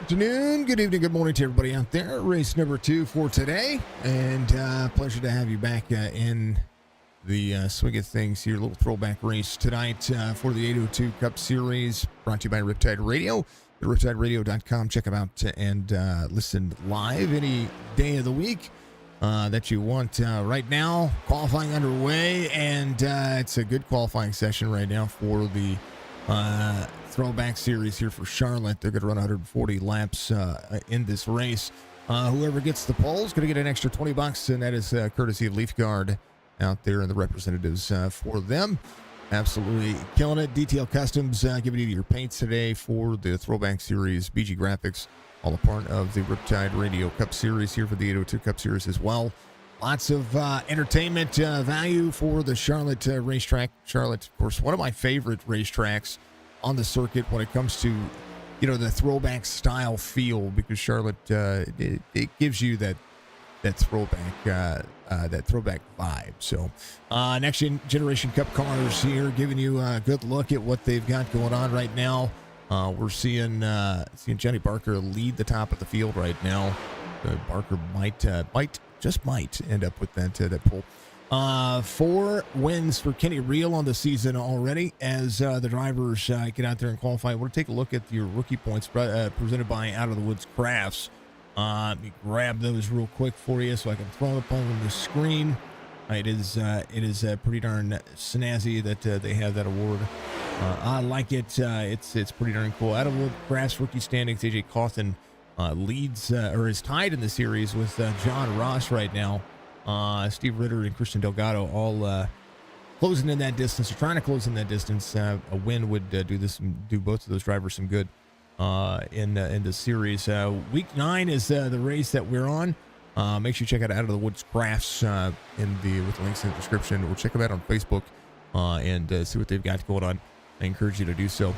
Afternoon, good evening, good morning to everybody out there. Race number 2 for today, and pleasure to have you back in the swing of things here. A little throwback race tonight for the 802 Cup Series, brought to you by Riptide Radio. At riptideradio.com. Check them out and listen live any day of the week that you want. Right now, qualifying underway, and it's a good qualifying session right now for the throwback series here for Charlotte. They're going to run 140 laps in this race. Whoever gets the pole is going to get an extra $20, and that is courtesy of Leaf Guard out there and the representatives for them. Absolutely killing it. Detail Customs giving you your paints today for the throwback series. BG Graphics, all a part of the Riptide Radio Cup Series here for the 802 Cup Series as well. Lots of entertainment value for the Charlotte racetrack. Charlotte, of course, one of my favorite racetracks on the circuit when it comes to, you know, the throwback style feel, because Charlotte, it gives you that throwback vibe. So next generation Cup cars here, giving you a good look at what they've got going on right now. We're seeing Johnny Barker lead the top of the field right now. Barker might end up with that pole. 4 wins for Kenny Reel on the season already as the drivers get out there and qualify. We'll take a look at your rookie points presented by Out of the Woods Crafts. Let me grab those real quick for you so I can throw them up on the screen. It is pretty darn snazzy that they have that award. I like it. It's pretty darn cool. Out of the Woods Crafts rookie standings, AJ Cawthon leads or is tied in the series with John Ross right now. Steve Ritter and Christian Delgado all closing in that distance, or trying to close in that distance. A win would do both of those drivers some good in the series. Week 9 is the race that we're on. Make sure you check out of the Woods Crafts with the links in the description, or check them out on Facebook and see what they've got going on. I encourage you to do so.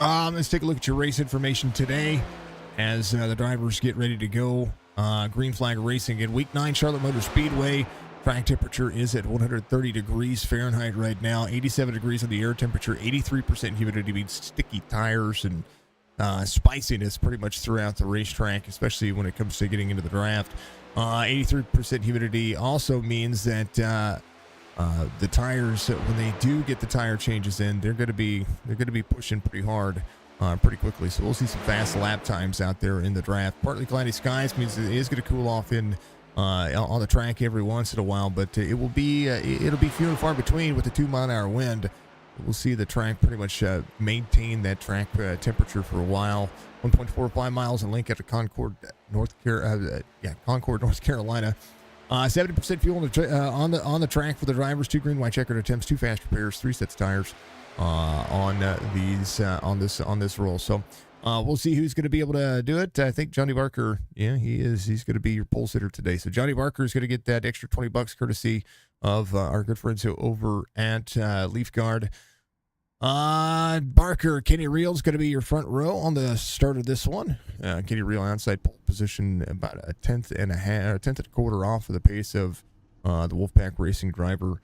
Let's take a look at your race information today as the drivers get ready to go. Green Flag Racing in Week 9, Charlotte Motor Speedway. Track temperature is at 130 degrees Fahrenheit right now, 87 degrees on the air temperature, 83% humidity means sticky tires and spiciness pretty much throughout the racetrack, especially when it comes to getting into the draft. 83% humidity also means that the tires, when they do get the tire changes in, they're going to be pushing pretty hard. Pretty quickly, so we'll see some fast lap times out there in the draft. Partly cloudy skies means it is going to cool off on the track every once in a while, but it'll be few and far between with the 2-mile-an-hour wind. We'll see the track pretty much maintain that track temperature for a while. 1.45 miles in length out of Concord, North Carolina. 70% fuel on the track for the drivers. 2 green, white checkered attempts, 2 fast repairs, 3 sets of tires on this roll. So we'll see who's going to be able to do it. I think Johnny Barker, he's going to be your pole sitter today. So Johnny Barker is going to get that extra $20 courtesy of our good friends over at Leaf Guard. Barker, Kenny Reel is going to be your front row on the start of this one. Kenny Reel outside pole position, about a tenth and a quarter off of the pace of the Wolfpack Racing driver.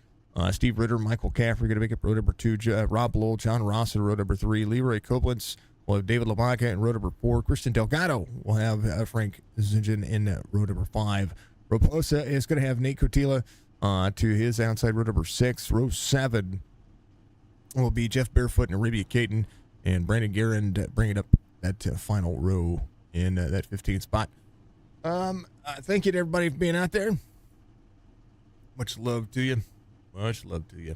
Steve Ritter, Michael Caffrey going to make up row number 2. Rob Lowell, John Ross in row number 3. Leroy Koblenz will have David LaMaca in row number 4. Christian Delgado will have Frank Zingen in row number 5. Raposa is going to have Nate Cotila to his outside row number 6. Row 7 will be Jeff Barefoot and Arabia Caton, and Brandon Guerin bringing up that final row in that 15th spot. Thank you to everybody for being out there. Much love to you. Much love to you.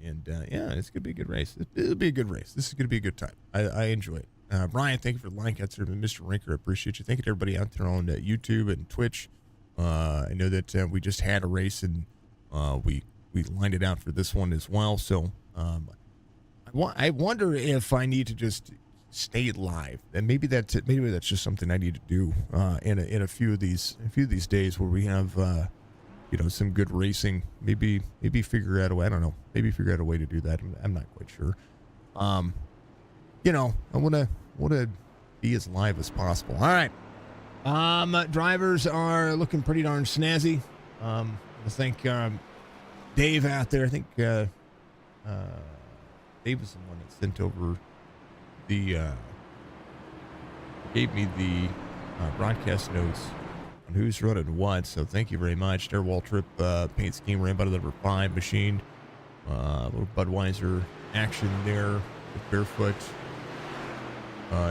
And, it's going to be a good race. It'll be a good race. This is going to be a good time. I enjoy it. Brian, thank you for the line. Mr. Rinker, I appreciate you. Thank you to everybody out there on YouTube and Twitch. I know that we just had a race, and we lined it out for this one as well. So I wonder if I need to just stay live, and maybe that's it. Maybe that's just something I need to do in a few of these days where we have some good racing. Maybe figure out a way. I don't know. Maybe figure out a way to do that. I'm not quite sure. I want to be as live as possible. All right. Drivers are looking pretty darn snazzy. I think Dave out there. I think Dave was the one that sent over the, gave me the broadcast notes on who's running what. So thank you very much. Their Waltrip paint scheme ran by the number 5 machine. Little Budweiser action there with Barefoot.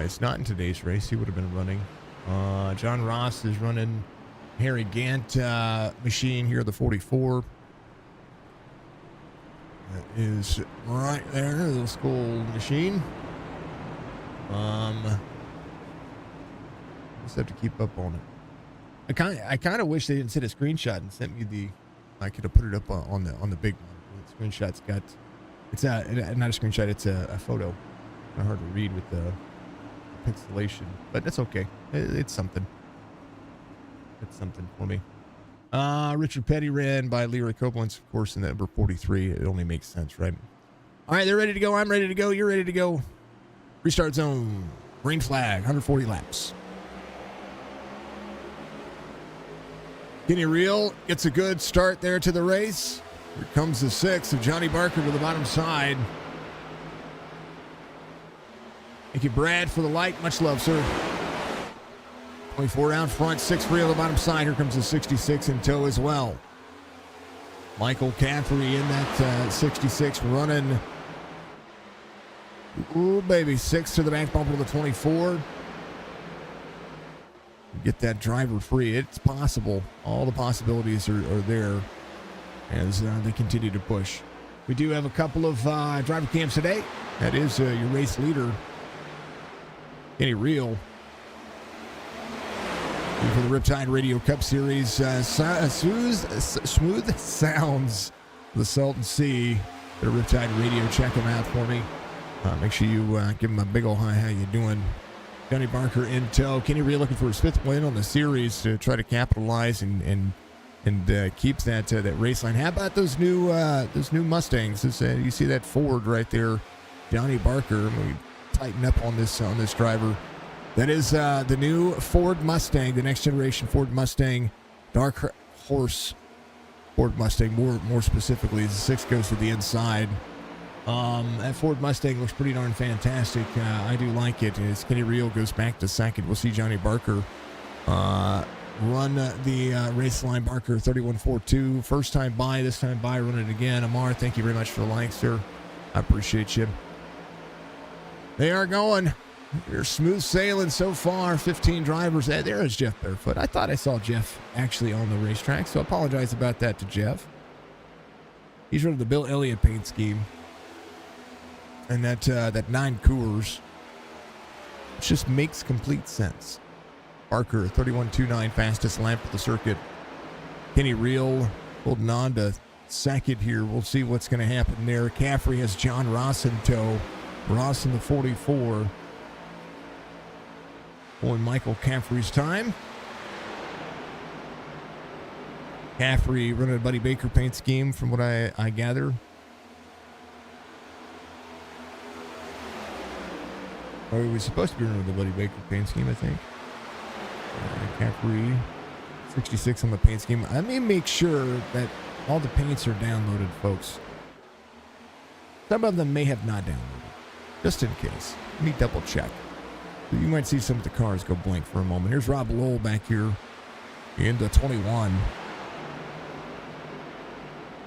It's not in today's race. He would have been running. John Ross is running Harry Gant machine here, the 44. That is right there, the school machine. Just have to keep up on it. I kind of wish they didn't send a screenshot and sent me the. I could have put it up on the big one. The screenshot's got. It's not a screenshot. It's a photo. Kind of hard to read with the pixelation, but that's okay. It's something. It's something for me. Richard Petty ran by Leroy Copeland's, of course, in the number 43. It only makes sense, right? All right, they're ready to go. I'm ready to go. You're ready to go. Restart zone. Green flag. 140 laps. Kenny Reel gets a good start there to the race. Here comes the 6 of Johnny Barker to the bottom side. Thank you, Brad, for the like. Much love, sir. 24 down front, 6 free on the bottom side. Here comes the 66 in tow as well. Michael Caffrey in that 66 running. Ooh, baby. 6 to the back bumper of the 24. Get that driver free. It's possible. All the possibilities are there as they continue to push. We do have a couple of driver cams today. That is your race leader, Kenny Reel. For the Riptide Radio Cup Series, smooth sounds, the Salton Sea. The Riptide Radio, check them out for me. Make sure you give them a big ol' hi. How you doing? Johnny Barker in tow. Kenny Reel looking for his 5th win on the series to try to capitalize and keep that race line. How about those new Mustangs? You see that Ford right there, Johnny Barker. We tighten up on this driver. That is the new Ford Mustang, the next generation Ford Mustang, Dark Horse Ford Mustang. More specifically, the 6 goes to the inside. That Ford Mustang looks pretty darn fantastic. I do like it. As Kenny Reel goes back to second, we'll see Johnny Barker run the race line. Barker 31.42. First time by, this time by, run it again. Amar, thank you very much for the like, sir. I appreciate you. They are going. They're smooth sailing so far. 15 drivers. There is Jeff Barefoot. I thought I saw Jeff actually on the racetrack, so I apologize about that to Jeff. He's running the Bill Elliott paint scheme. And that 9 Coors, which just makes complete sense. Barker, 31.29, fastest lap of the circuit. Kenny Reel holding on to second here. We'll see what's going to happen there. Caffrey has John Ross in tow. Ross in the 44. Boy, Michael Caffrey's time. Caffrey running a Buddy Baker paint scheme from what I gather. Or he was supposed to be running the Buddy Baker paint scheme, I think. Caffrey, 66 on the paint scheme. Let me make sure that all the paints are downloaded, folks. Some of them may have not downloaded, just in case. Let me double check. You might see some of the cars go blank for a moment. Here's Rob Lowell back here in the 21.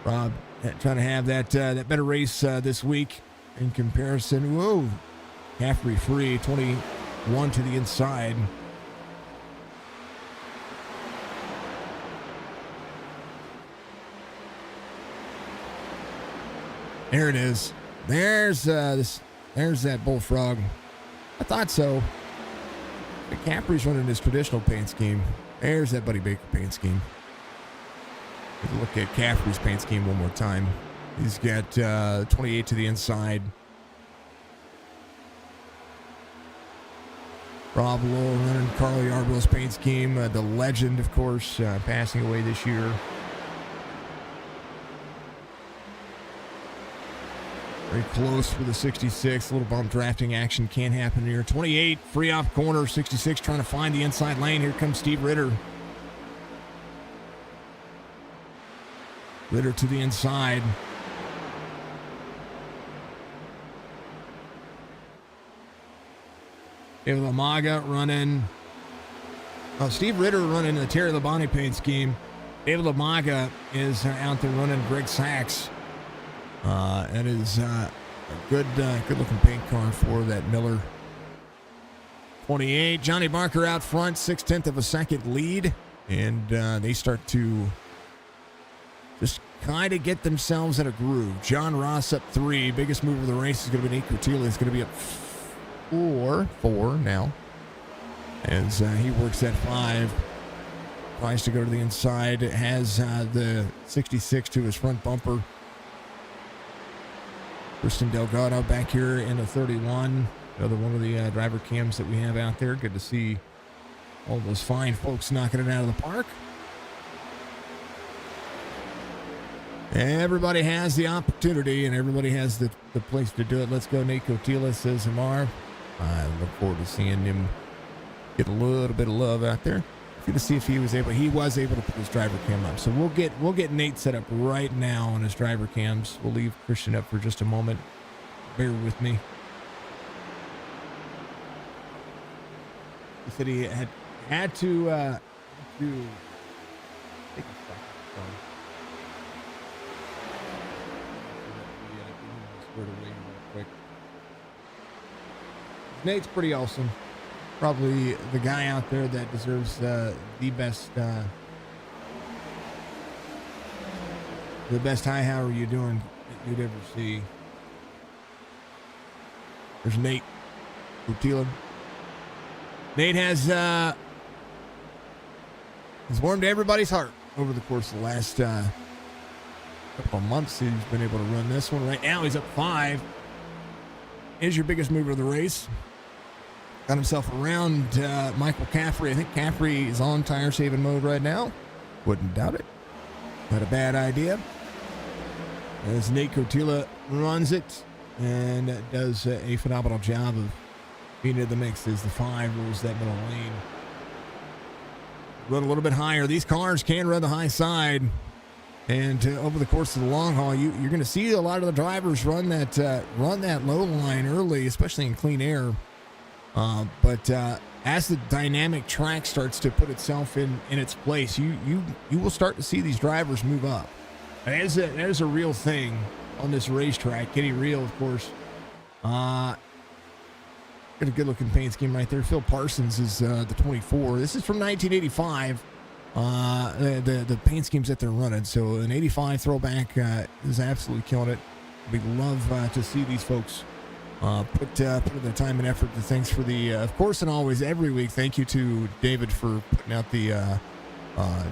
Rob trying to have that better race this week in comparison. Whoa. Caffrey free, 21 to the inside. There it is. There's that bullfrog. I thought so. But Caffrey's running his traditional paint scheme. There's that Buddy Baker paint scheme. Take a look at Caffrey's paint scheme one more time. He's got 28 to the inside. Rob Lowell running Carly Yarborough's paint scheme. The legend, of course, passing away this year. Very close for the 66. A little bump drafting action can happen here. 28, free off corner. 66 trying to find the inside lane. Here comes Steve Ritter. Ritter to the inside. David Lamaga running. Steve Ritter running the Terry Labonte paint scheme. David Lamaga is out there running Greg Sachs. It is a good-looking paint car for that Miller 28. Johnny Barker out front, 6/10 of a second lead. And they start to just kind of get themselves in a groove. John Ross up 3. Biggest move of the race is going to be Nate Curtila. He's going to be up 4 now. As he works at 5. Tries to go to the inside. Has the 66 to his front bumper. Kristen Delgado back here in the 31. Another one of the driver cams that we have out there. Good to see all those fine folks knocking it out of the park. Everybody has the opportunity and everybody has the place to do it. Let's go, Nate Curtila, says Amar. I look forward to seeing him get a little bit of love out there. Good to see if he was able to put his driver cam up. So we'll get Nate set up right now on his driver cams. We'll leave Christian up for just a moment. Bear with me. He said he had to take a second. Squared away real quick. Nate's pretty awesome. Probably the guy out there that deserves the best hi, how are you doing that you'd ever see. There's Nate Curtila. Nate has warmed everybody's heart over the course of the last couple of months. He's been able to run this one. Right now he's up 5. Is your biggest mover of the race. Got himself around Michael Caffrey. I think Caffrey is on tire saving mode right now. Wouldn't doubt it. Not a bad idea. As Nate Curtila runs it and does a phenomenal job of being in the mix as the 5 rules that middle lane. Run a little bit higher. These cars can run the high side. And over the course of the long haul, you're going to see a lot of the drivers run that low line early, especially in clean air. But as the dynamic track starts to put itself in its place, you will start to see these drivers move up. That is a real thing on this racetrack. Kenny Real, of course, got a good-looking paint scheme right there. Phil Parsons is the 24. This is from 1985. The paint schemes that they're running. So an 85 throwback is absolutely killing it. We love to see these folks put their time and effort to things for the, of course, and always every week. Thank you to David for putting out the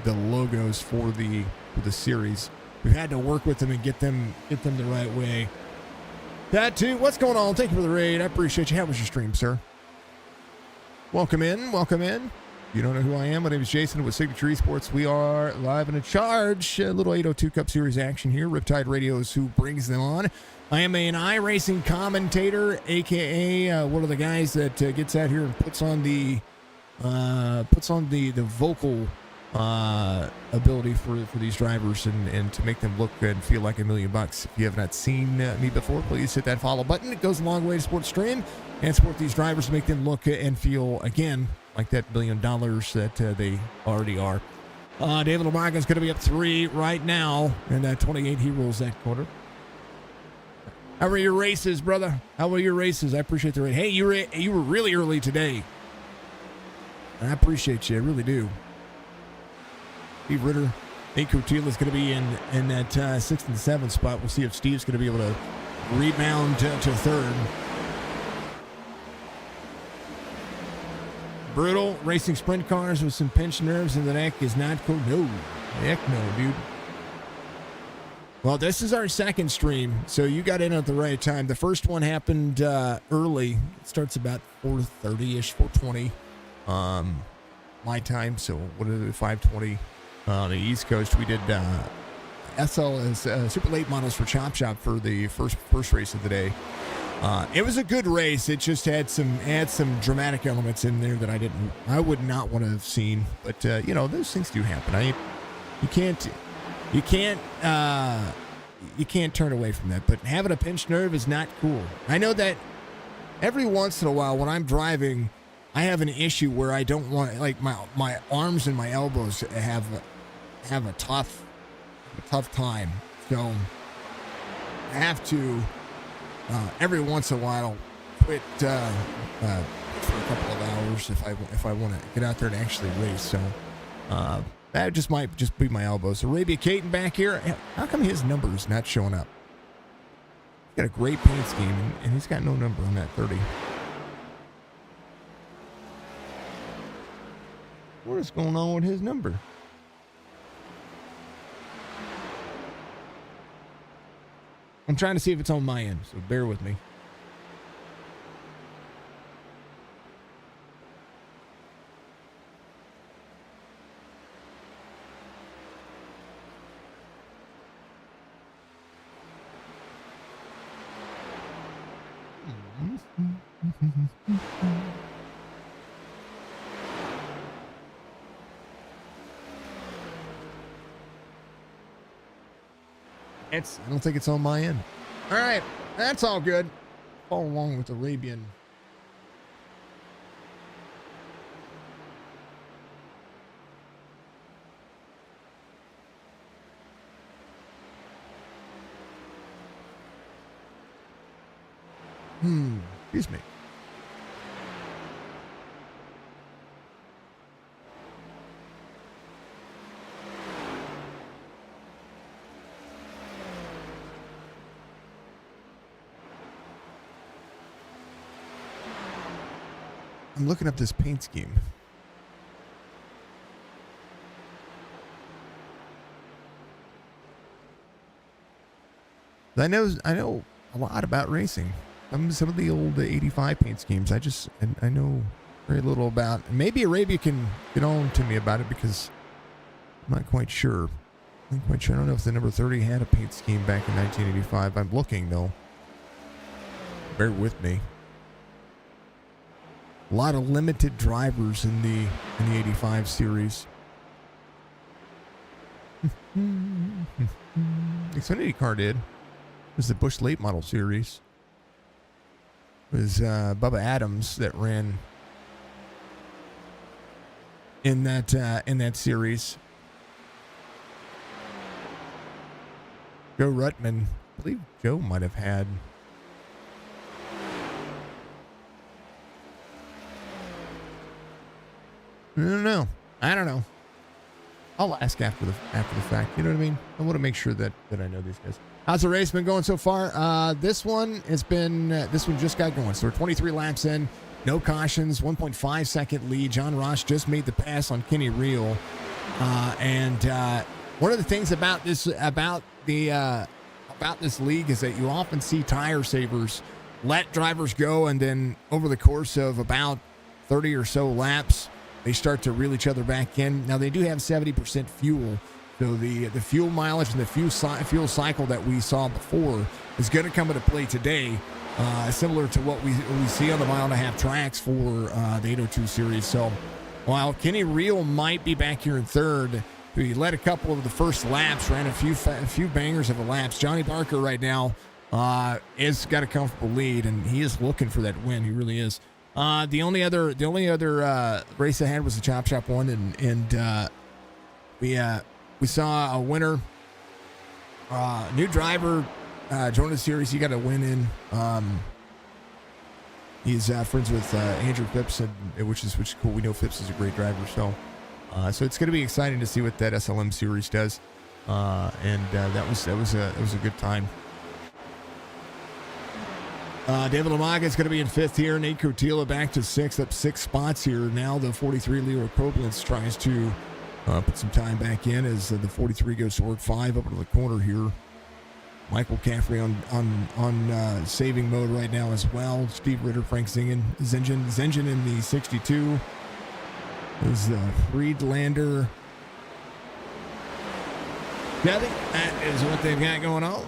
logos for the series. We've had to work with them and get them the right way. That too. What's going on? Thank you for the raid. I appreciate you. How was your stream, sir? Welcome in. Welcome in. You don't know who I am. My name is Jason with Signature Esports. We are live and in charge. A little 802 Cup Series action here. Riptide Radio is who brings them on. I am an iRacing commentator, aka one of the guys that gets out here and puts on the vocal ability for these drivers and to make them look and feel like $1 million. If you have not seen me before, please hit that follow button. It goes a long way to support stream and support these drivers to make them look and feel again like that $1 billion that they already are. David Lamaga is going to be up 3 right now, and that 28 he rules that quarter. How were your races, brother? How were your races? I appreciate the race. Hey, you were really early today. I appreciate you. I really do. Steve Ritter, Nate Curtila is going to be in that 6th and 7th spot. We'll see if Steve's going to be able to rebound to 3rd. Brutal racing sprint cars with some pinched nerves in the neck is not cool. No, heck no, dude. Well, this is our second stream, so you got in at the right time. The first one happened early. It starts about 4:30-ish, 4:20 my time. So what is it, 5:20 on the East Coast? We did SL as super late models for Chop Shop for the first race of the day. It was a good race. It just had some dramatic elements in there that I would not want to have seen. But those things do happen. You can't turn away from that. But having a pinched nerve is not cool. I know that every once in a while when I'm driving, I have an issue where I don't want, like, my arms and my elbows have a tough time. So I have to every once in a while quit for a couple of hours if I want to get out there to actually race. So that just might just be my elbows. Arabia Caton back here. How come his number is not showing up? He's got a great paint scheme, and he's got no number on that 30. What is going on with his number? I'm trying to see if it's on my end, so bear with me. I don't think it's on my end. All right, that's all good. Follow along with Arabian. Excuse me. I'm looking up this paint scheme. I know a lot about racing. Some of the old 85 paint schemes, I know very little about. Maybe Arabia can get on to me about it because I'm not quite sure. I don't know if the number 30 had a paint scheme back in 1985. I'm looking though. Bear with me. A lot of limited drivers in the 85 series. Xfinity car did. It was the Busch late model series. It was Bubba Adams that ran in that series. Joe Ruttman, I believe Joe might have had. I don't know. I'll ask after the fact. You know what I mean? I want to make sure that I know these guys. How's the race been going so far? This one just got going. So we're 23 laps in, no cautions, 1.5 second lead. John Ross just made the pass on Kenny Reel. And one of the things about this league is that you often see tire savers let drivers go, and then over the course of about 30 or so laps, they start to reel each other back in. Now, they do have 70% fuel, so the fuel mileage and the fuel cycle that we saw before is going to come into play today, similar to what we see on the 1.5 mile tracks for the 802 series. So while Kenny Reel might be back here in third, he led a couple of the first laps, ran a few bangers of the laps. Johnny Barker right now is got a comfortable lead, and he is looking for that win. He really is. The only other race I had was the Chop Shop one, and we saw a winner, new driver, joined the series. He got a win in. He's friends with Andrew Phipps, which is cool. We know Phipps is a great driver, so it's going to be exciting to see what that SLM series does. That was a good time. David Lamaga is going to be in fifth here. Nate Cotila back to sixth, up 6 spots here. Now the 43 Leo Koblenz tries to put some time back in as the 43 goes to work 5 up into the corner here. Michael Caffrey on saving mode right now as well. Steve Ritter, Frank Zingen in the 62. Is Friedlander. Yeah, I think that is what they've got going on.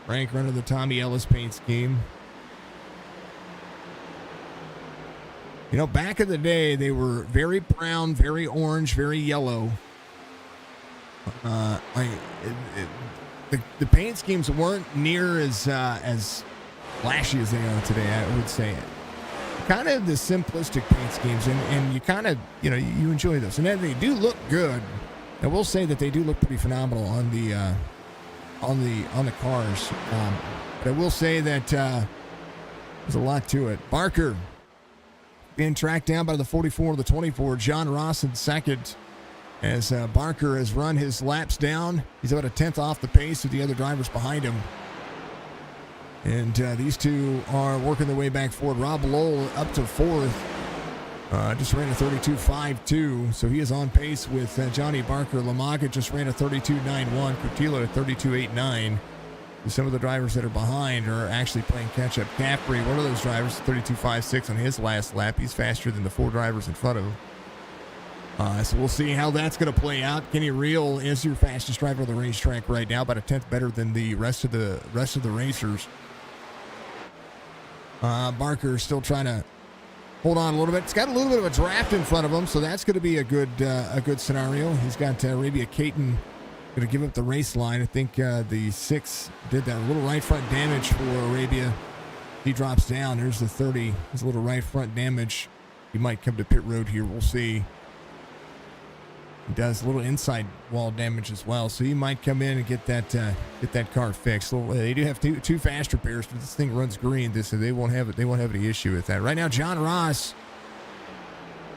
Frank running the Tommy Ellis paint scheme. You know, back in the day, they were very brown, very orange, very yellow. The paint schemes weren't near as flashy as they are today, I would say. Kind of the simplistic paint schemes, and you kind of, you enjoy those. And then they do look good. I will say that they do look pretty phenomenal on the cars. But I will say that there's a lot to it. Barker being tracked down by the 44 of the 24. John Ross in second. As Barker has run his laps down, he's about a tenth off the pace of the other drivers behind him. And these two are working their way back forward. Rob Lowell up to fourth. Just ran a 32.52, so he is on pace with Johnny Barker. Lamaga just ran a 32.91. Curtilo a 32.89. Some of the drivers that are behind are actually playing catch-up. Caffrey, one of those drivers, 32.56 on his last lap. He's faster than the four drivers in front of him. So we'll see how that's going to play out. Kenny Reel is your fastest driver on the racetrack right now, about a tenth better than the rest of the racers. Barker still trying to hold on a little bit. It's got a little bit of a draft in front of him, so that's going to be a good scenario. He's got Arabia Caton going to give up the race line. I think the 6 did that. A little right front damage for Arabia. He drops down. There's the 30. There's a little right front damage. He might come to pit road here. We'll see. He does a little inside wall damage as well, so he might come in and get that car fixed. They do have two fast repairs, but this thing runs green, so they won't have any issue with that. Right now, John Ross,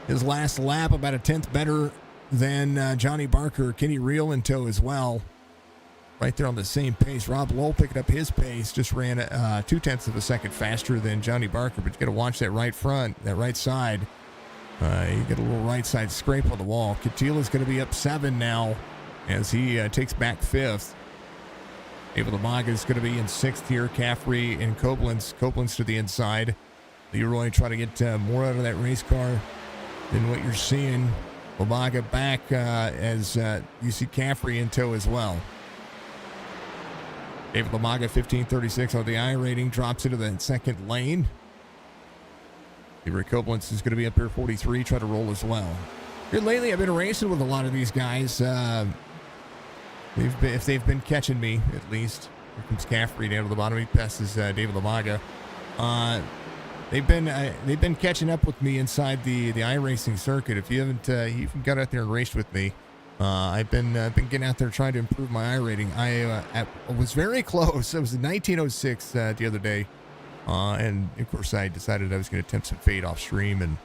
his last lap about a tenth better than Johnny Barker. Kenny Reel in tow as well, right there on the same pace. Rob Lowell picking up his pace, just ran 0.2 of a second faster than Johnny Barker, but you got to watch that right front, that right side. You get a little right side scrape on the wall. Katila's going to be up 7 now as he takes back 5th. David Lamaga is going to be in 6th here. Caffrey and Koblenz to the inside. Leroy trying to get more out of that race car than what you're seeing. Lamaga back as you see Caffrey in tow as well. David Lamaga 15:36 on the iRating, drops into the second lane. Rick Koblenz is going to be up here 43, try to roll as well. Here lately, I've been racing with a lot of these guys. If they've been catching me, at least. Here comes Caffrey down to the bottom. He passes David Lamaga. They've been catching up with me inside the iRacing circuit. If you haven't got out there and raced with me, I've been getting out there trying to improve my iRating. I was very close. It was in 1906 the other day. And of course I decided I was going to attempt some fade off stream and,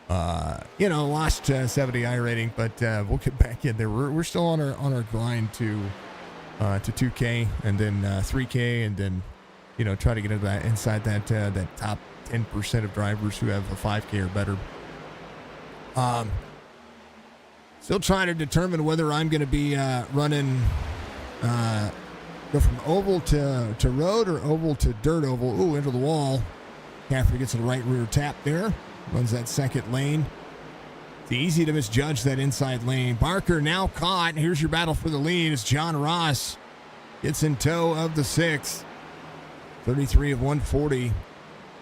lost 70 iRating, but, we'll get back in there. We're still on our grind to 2K and then, 3K and then, try to get inside that top 10% of drivers who have a 5K or better. Still trying to determine whether I'm going to be, running, go from oval to road or oval to dirt oval. Ooh, into the wall. Caffrey gets a right rear tap there. Runs that second lane. It's easy to misjudge that inside lane. Barker now caught. Here's your battle for the lead as John Ross gets in tow of the 6. 33 of 140.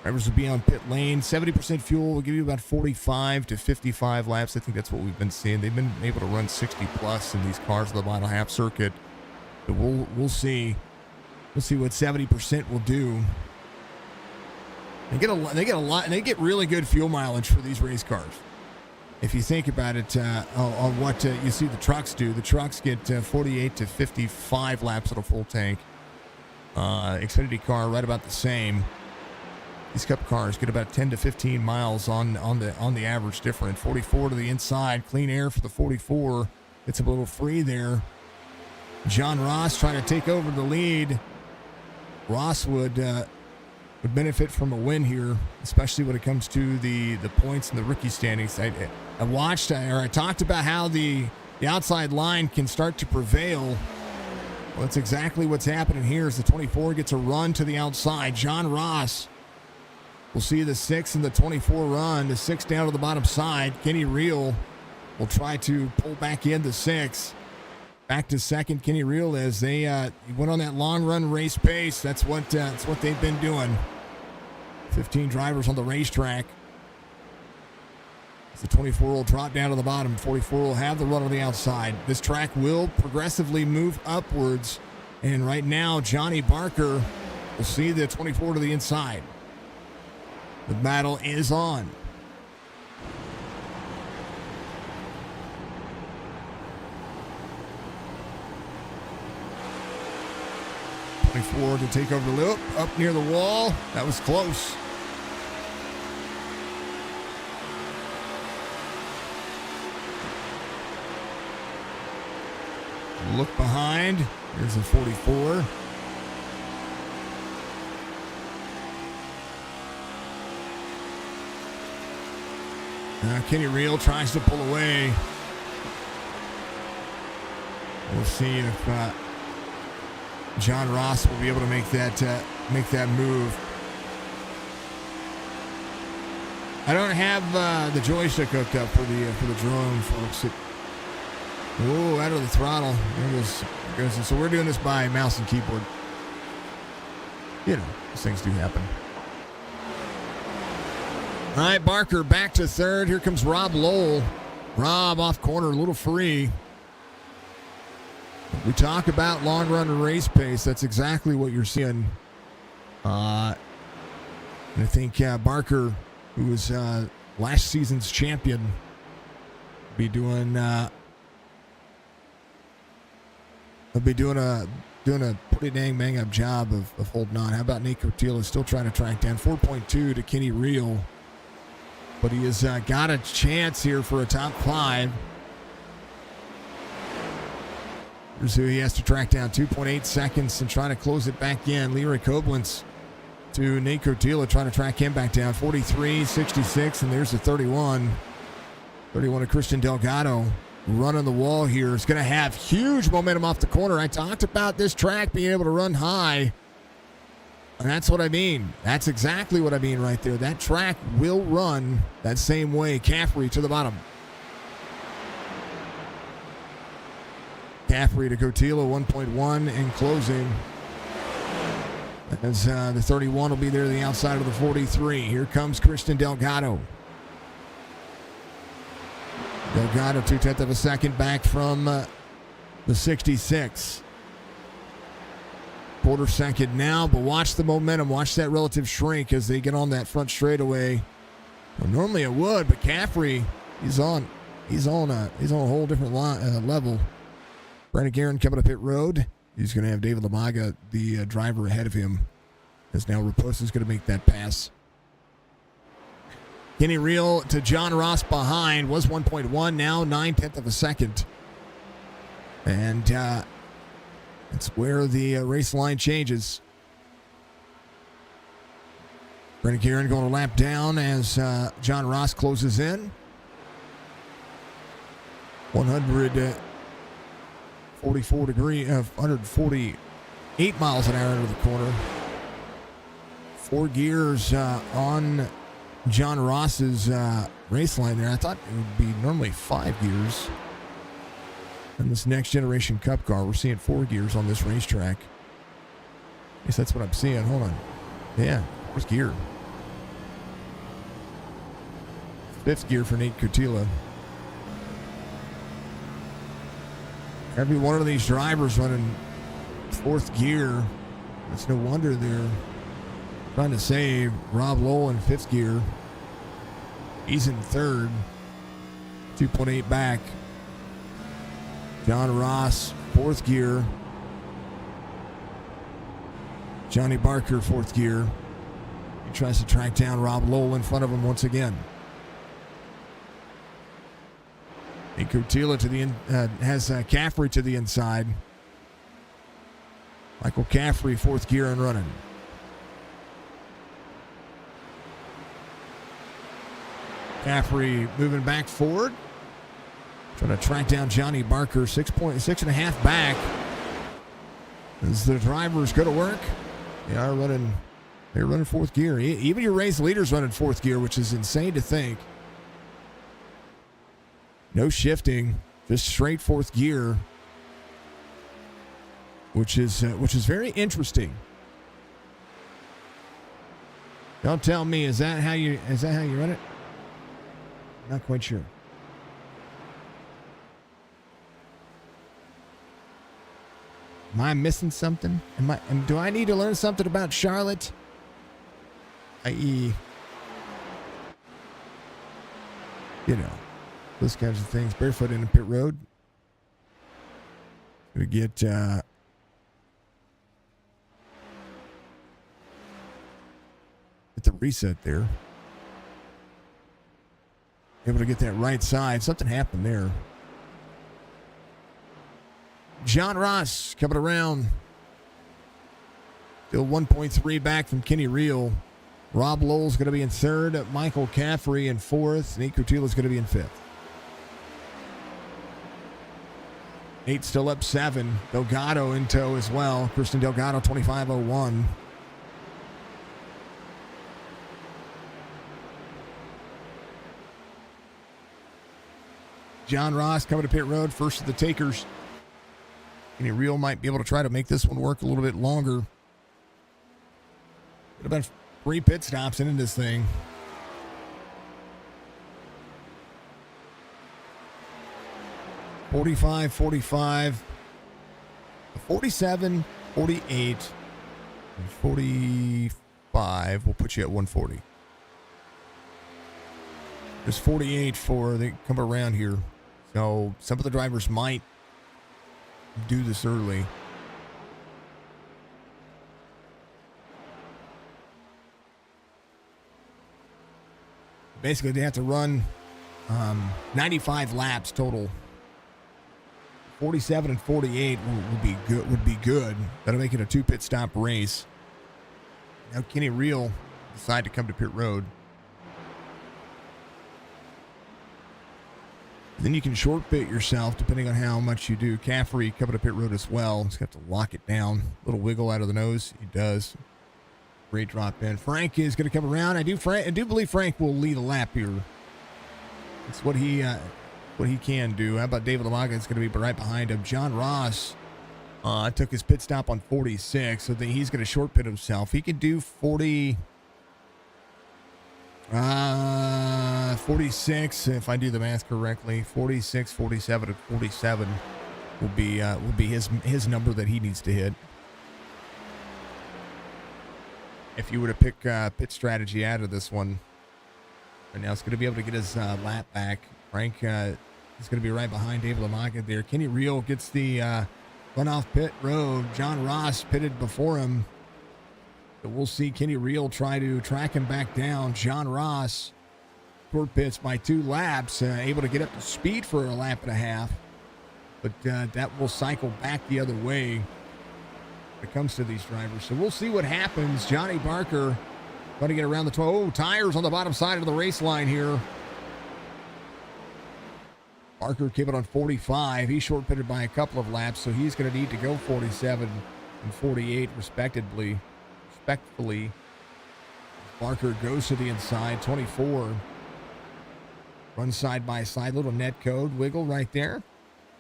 Drivers will be on pit lane. 70% fuel will give you about 45 to 55 laps. I think that's what we've been seeing. They've been able to run 60 plus in these cars in the final half circuit. But we'll see. We'll see what 70% will do. They get a lot, and they get really good fuel mileage for these race cars. If you think about it, on what you see the trucks do, the trucks get 48 to 55 laps at a full tank. Xfinity car right about the same. These Cup cars get about 10 to 15 miles on the average difference. 44 to the inside, clean air for the 44. Gets a little free there. John Ross trying to take over the lead. Ross would benefit from a win here, especially when it comes to the points and the rookie standings. I talked about how the outside line can start to prevail. Well, that's exactly what's happening here as the 24 gets a run to the outside. John Ross. We'll see the 6 and the 24 run. The 6 down to the bottom side. Kenny Reel will try to pull back in the 6. Back to second, Kenny Reel as they went on that long run race pace. That's what they've been doing. 15 drivers on the racetrack. The 24 will drop down to the bottom. 44 will have the run on the outside. This track will progressively move upwards. And right now, Johnny Barker will see the 24 to the inside. The battle is on. To take over the loop, up near the wall. That was close. Look behind. Here's a 44. Now Kenny Reel tries to pull away. We'll see if John Ross will be able to make that move. I don't have the joystick hooked up for the drone, folks. Out of the throttle. There goes. So we're doing this by mouse and keyboard. You know, these things do happen. All right, Barker back to third. Here comes Rob Lowell. Rob off corner, a little free. We talk about long run race pace. That's exactly what you're seeing. And I think Barker, who was last season's champion, be doing a pretty dang bang up job of holding on. How about Nate Cotilla still trying to track down 4.2 to Kenny Reel, but he has got a chance here for a top 5. Here's who he has to track down, 2.8 seconds and trying to close it back in. Leroy Koblenz to Nate Cotilla, trying to track him back down, 43, 66, and there's the 31. 31 to Christian Delgado. Running the wall here. It's going to have huge momentum off the corner. I talked about this track being able to run high. And that's what I mean. That's exactly what I mean right there. That track will run that same way. Caffrey to the bottom. Caffrey to Cotilla, 1.1 and closing. As the 31 will be there to the outside of the 43. Here comes Christian Delgado. Delgado, 0.2 of a second back from the 66. Quarter second now, but watch the momentum. Watch that relative shrink as they get on that front straightaway. Well, normally it would, but Caffrey, he's on a whole different level. Brandon Guerin coming up pit road. He's going to have David Lamaga, the driver, ahead of him, as now Raposa is going to make that pass. Kenny Reel to John Ross behind, was 1.1, now 0.9 of a second. And that's where the race line changes. Brandon Guerin going a lap down as John Ross closes in. 148 miles an hour into the corner. 4 gears on John Ross's race line there. I thought it would be normally 5 gears. And this next generation Cup car, we're seeing 4 gears on this racetrack. I guess that's what I'm seeing. Hold on. Yeah, where's gear? 5th gear for Nate Cotilla. Every one of these drivers running 4th gear. It's no wonder they're trying to save Rob Lowell in 5th gear. He's in 3rd. 2.8 back. John Ross, 4th gear. Johnny Barker, 4th gear. He tries to track down Rob Lowell in front of him once again. And Cotilla to the has Caffrey to the inside. Michael Caffrey, 4th gear and running. Caffrey moving back forward. Trying to track down Johnny Barker, 6.5 back. As the drivers go to work, they're running 4th gear. Even your race leader's running 4th gear, which is insane to think. No shifting, just straight 4th gear, which is very interesting. Don't tell me, is that how you run it? Not quite sure. Am I missing something? Do I need to learn something about Charlotte? I.e., you know, those kinds of things. Barefoot in the pit road. Gonna get at the reset there. Able to get that right side. Something happened there. John Ross coming around. Still 1.3 back from Kenny Reel. Rob Lowell's going to be in third. Michael Caffrey in fourth. Nate Curtula's going to be in fifth. Nate still up 7. Delgado in tow as well. Kristen Delgado 25.01. John Ross coming to pit road, first of the takers. Kenny Reel might be able to try to make this one work a little bit longer. Got about 3 pit stops into this thing. $45, $45, $47, $48, and $45 will put you at $140. There's $48 for they come around here. So some of the drivers might do this early. Basically, they have to run 95 laps total. 47 and 48 would be good. That'll make it a 2 pit stop race. Now Kenny Reel decide to come to pit road. Then you can short pit yourself depending on how much you do. Caffrey coming to pit road as well. Just have to lock it down. Little wiggle out of the nose. He does. Great drop in. Frank is going to come around. I do believe Frank will lead a lap here. It's what he can do. How about David Lamaga? Is going to be right behind him. John Ross took his pit stop on 46, so then he's going to short pit himself. He can do 46, if I do the math correctly. 46, 47, and 47 will be his number that he needs to hit. If you were to pick pit strategy out of this one, and now it's going to be able to get his lap back. Frank is going to be right behind David Lamaga there. Kenny Reel gets the run off pit road. John Ross pitted before him. So we'll see Kenny Reel try to track him back down. John Ross short pits by 2 laps, able to get up to speed for a lap and a half. But that will cycle back the other way when it comes to these drivers. So we'll see what happens. Johnny Barker trying to get around the 12. Oh, tires on the bottom side of the race line here. Barker came it on 45. He short pitted by a couple of laps, so he's going to need to go 47 and 48 respectively. Barker goes to the inside, 24. Run side by side, little net code wiggle right there.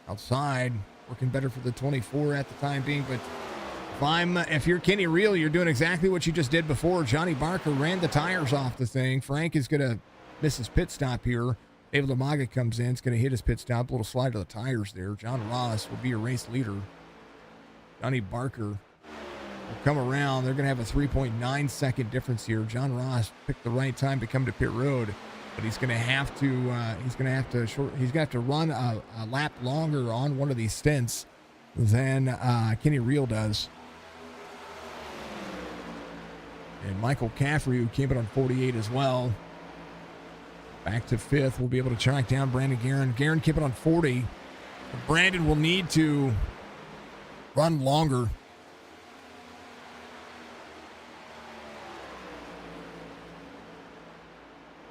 Outside, working better for the 24 at the time being, but if you're Kenny Reel, you're doing exactly what you just did before. Johnny Barker ran the tires off the thing. Frank is going to miss his pit stop here. David Lamaga comes in. It's going to hit his pit stop. A little slide of the tires there. John Ross will be your race leader. Johnny Barker will come around. They're going to have a 3.9 second difference here. John Ross picked the right time to come to pit road, but he's going to have to run a lap longer on one of these stints than Kenny Reel does. And Michael Caffrey, who came in on 48 as well, back to 5th. We'll be able to track down Brandon Guerin. Guerin came in on 40. Brandon will need to run longer.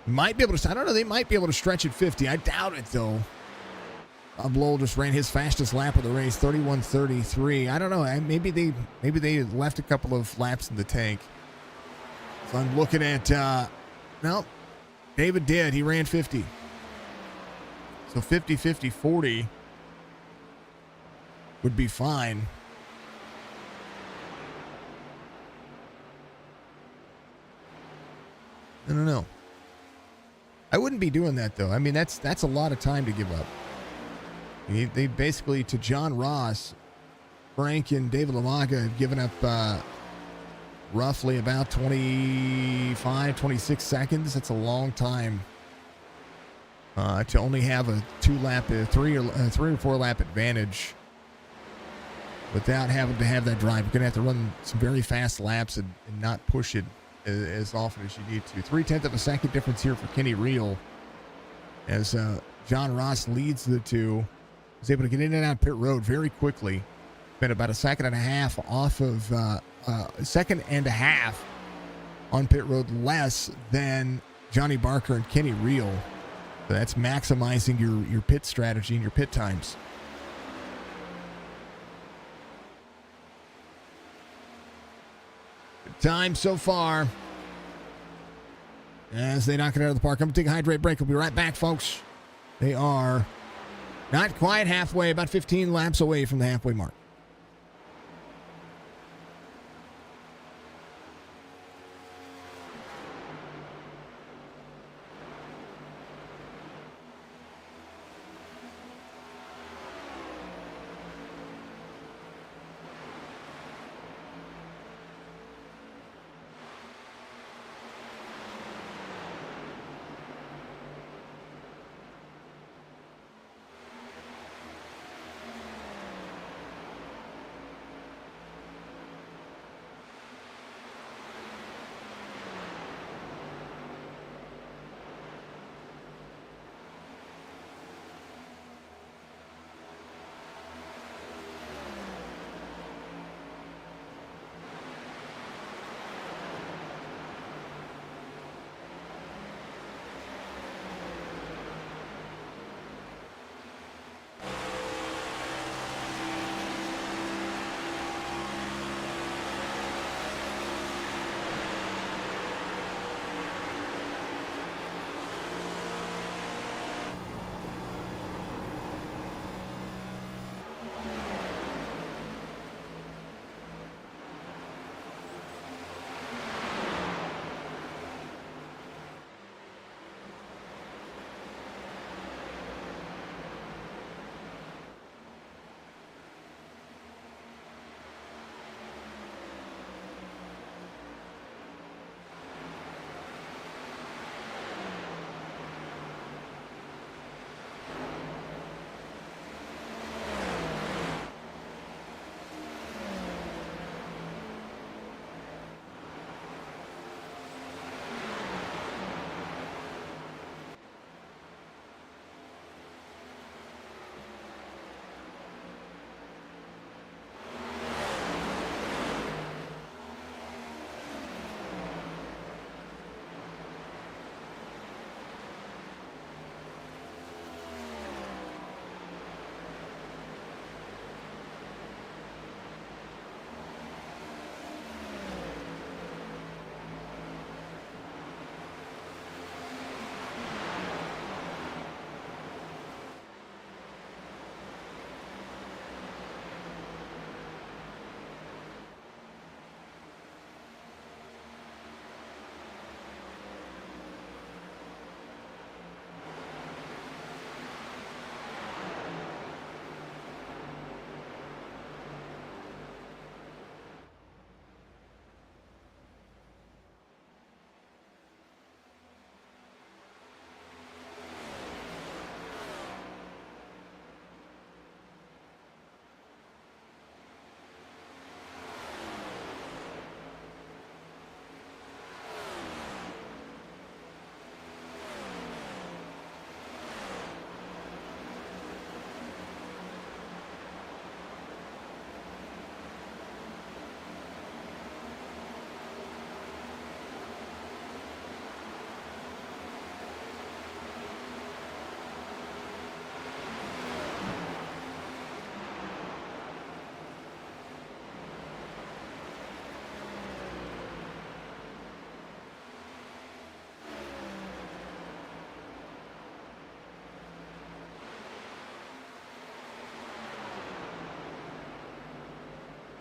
Might be able to, I don't know, they might be able to stretch at 50. I doubt it, though. Bob Lowell just ran his fastest lap of the race, 31:33. I don't know. Maybe they left a couple of laps in the tank. So I'm looking at, no, David did. He ran 50. So 50, 50, 40 would be fine. I don't know. I wouldn't be doing that though. I mean, that's a lot of time to give up. They basically, to John Ross, Frank and David LaMaga have given up roughly about 25, 26 seconds. That's a long time to only have a three or four lap advantage without having to have that drive. You're going to have to run some very fast laps and not push it as often as you need to. 0.3 of a second difference here for Kenny Reel as John Ross leads the two. Was able to get in and out pit road very quickly. Been about a second and a half off of a second and a half on pit road less than Johnny Barker and Kenny Reel. So that's maximizing your pit strategy and your pit times. Good time so far as they knock it out of the park. I'm going to take a hydrate break. We'll be right back, folks. They are not quite halfway, about 15 laps away from the halfway mark.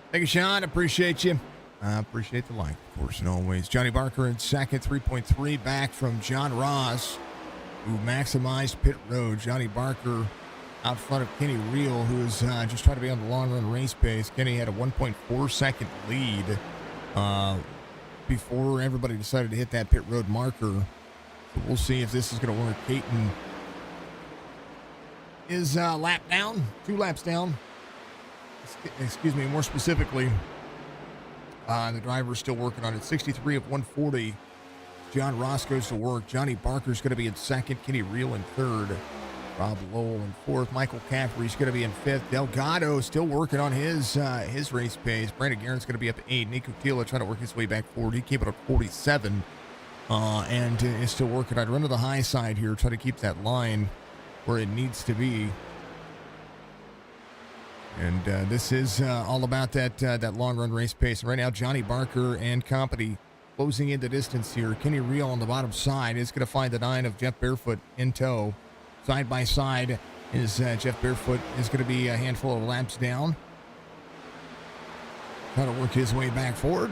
Thank you, Sean. Appreciate you. I appreciate the like, of course, and always. Johnny Barker in second, 3.3 back from John Ross. who maximized pit road. Johnny Barker out front of Kenny Reel, who is just trying to be on the long run race pace. Kenny had a 1.4 second lead before everybody decided to hit that pit road marker. So we'll see if this is going to work. Caton is lap down, 2 laps down. Excuse me, more specifically, the driver's still working on it. 63 of 140. John Ross goes to work. Johnny Barker's going to be in second. Kenny Reel in third. Rob Lowell in fourth. Michael Caffrey's going to be in fifth. Delgado still working on his race pace. Brandon Guerin's going to be up 8. Nico Tila trying to work his way back forward. He came up 47 and is still working. I'd run to the high side here, try to keep that line where it needs to be. And this is all about that long run race pace. And right now, Johnny Barker and company closing in the distance here. Kenny Reel on the bottom side is going to find the 9 of Jeff Barefoot in tow. Side by side is Jeff Barefoot is going to be a handful of laps down. Trying to work his way back forward.